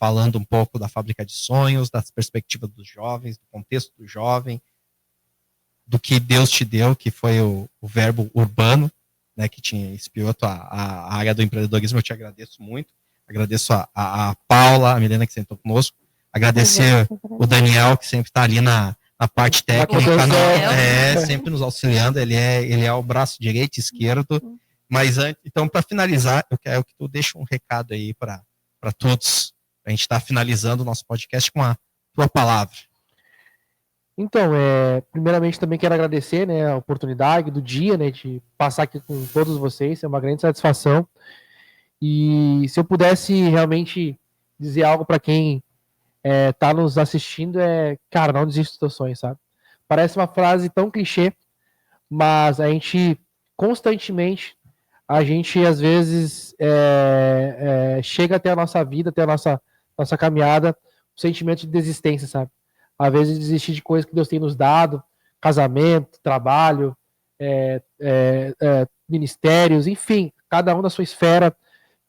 [SPEAKER 1] falando um pouco da Fábrica de Sonhos, das perspectivas dos jovens, do contexto do jovem, do que Deus te deu, que foi o verbo urbano, né, que inspirou a área do empreendedorismo. Eu te agradeço muito. Agradeço a Paula, a Milena, que sentou conosco. Agradecer o Daniel, que sempre está ali na parte técnica, sempre nos auxiliando. Ele é o braço direito e esquerdo. Mas, então, para finalizar, eu quero que tu deixe um recado aí para todos. A gente está finalizando o nosso podcast com a tua palavra.
[SPEAKER 2] Então, primeiramente também quero agradecer, né, a oportunidade do dia, né, de passar aqui com todos vocês, é uma grande satisfação. E se eu pudesse realmente dizer algo para quem tá nos assistindo, cara, não desista dos teus sonhos, sabe? Parece uma frase tão clichê, mas a gente constantemente, às vezes chega até a nossa vida, até a nossa caminhada, um sentimento de desistência, sabe? Às vezes desistir de coisas que Deus tem nos dado, casamento, trabalho, ministérios, enfim, cada um da sua esfera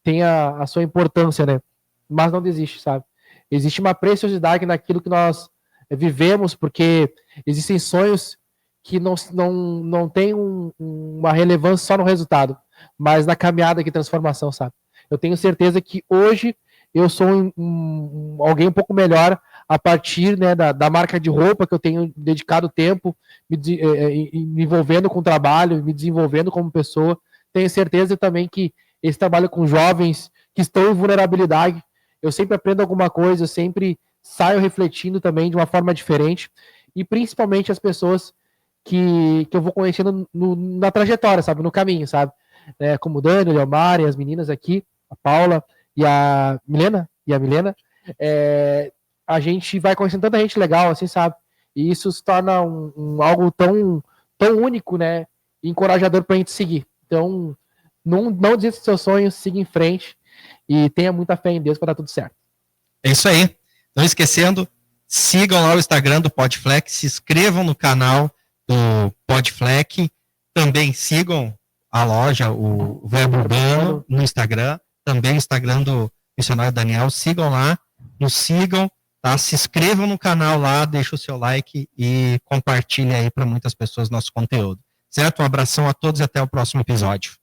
[SPEAKER 2] tem a sua importância, né? Mas não desiste, sabe? Existe uma preciosidade naquilo que nós vivemos, porque existem sonhos que não tem uma relevância só no resultado, mas na caminhada de transformação, sabe? Eu tenho certeza que hoje eu sou alguém um pouco melhor a partir, né, da marca de roupa que eu tenho dedicado tempo, me envolvendo com o trabalho, me desenvolvendo como pessoa. Tenho certeza também que esse trabalho com jovens que estão em vulnerabilidade, eu sempre aprendo alguma coisa, eu sempre saio refletindo também de uma forma diferente, e principalmente as pessoas que eu vou conhecendo na trajetória, sabe, no caminho, sabe, como o Dani, o Leomar e as meninas aqui, a Paula e a Milena, a gente vai conhecendo tanta gente legal, assim, sabe, e isso se torna algo tão único, né, e encorajador pra gente seguir. Então, não desista dos seus sonhos, siga em frente e tenha muita fé em Deus para dar tudo certo.
[SPEAKER 1] É isso aí. Não esquecendo, sigam lá o Instagram do Podfleck, se inscrevam no canal do Podfleck, também sigam a loja, o Verbo Urbano, no Instagram, também o Instagram do missionário Daniel, sigam lá, nos sigam, tá? Se inscrevam no canal lá, deixa o seu like e compartilhe aí para muitas pessoas nosso conteúdo. Certo? Um abração a todos e até o próximo episódio.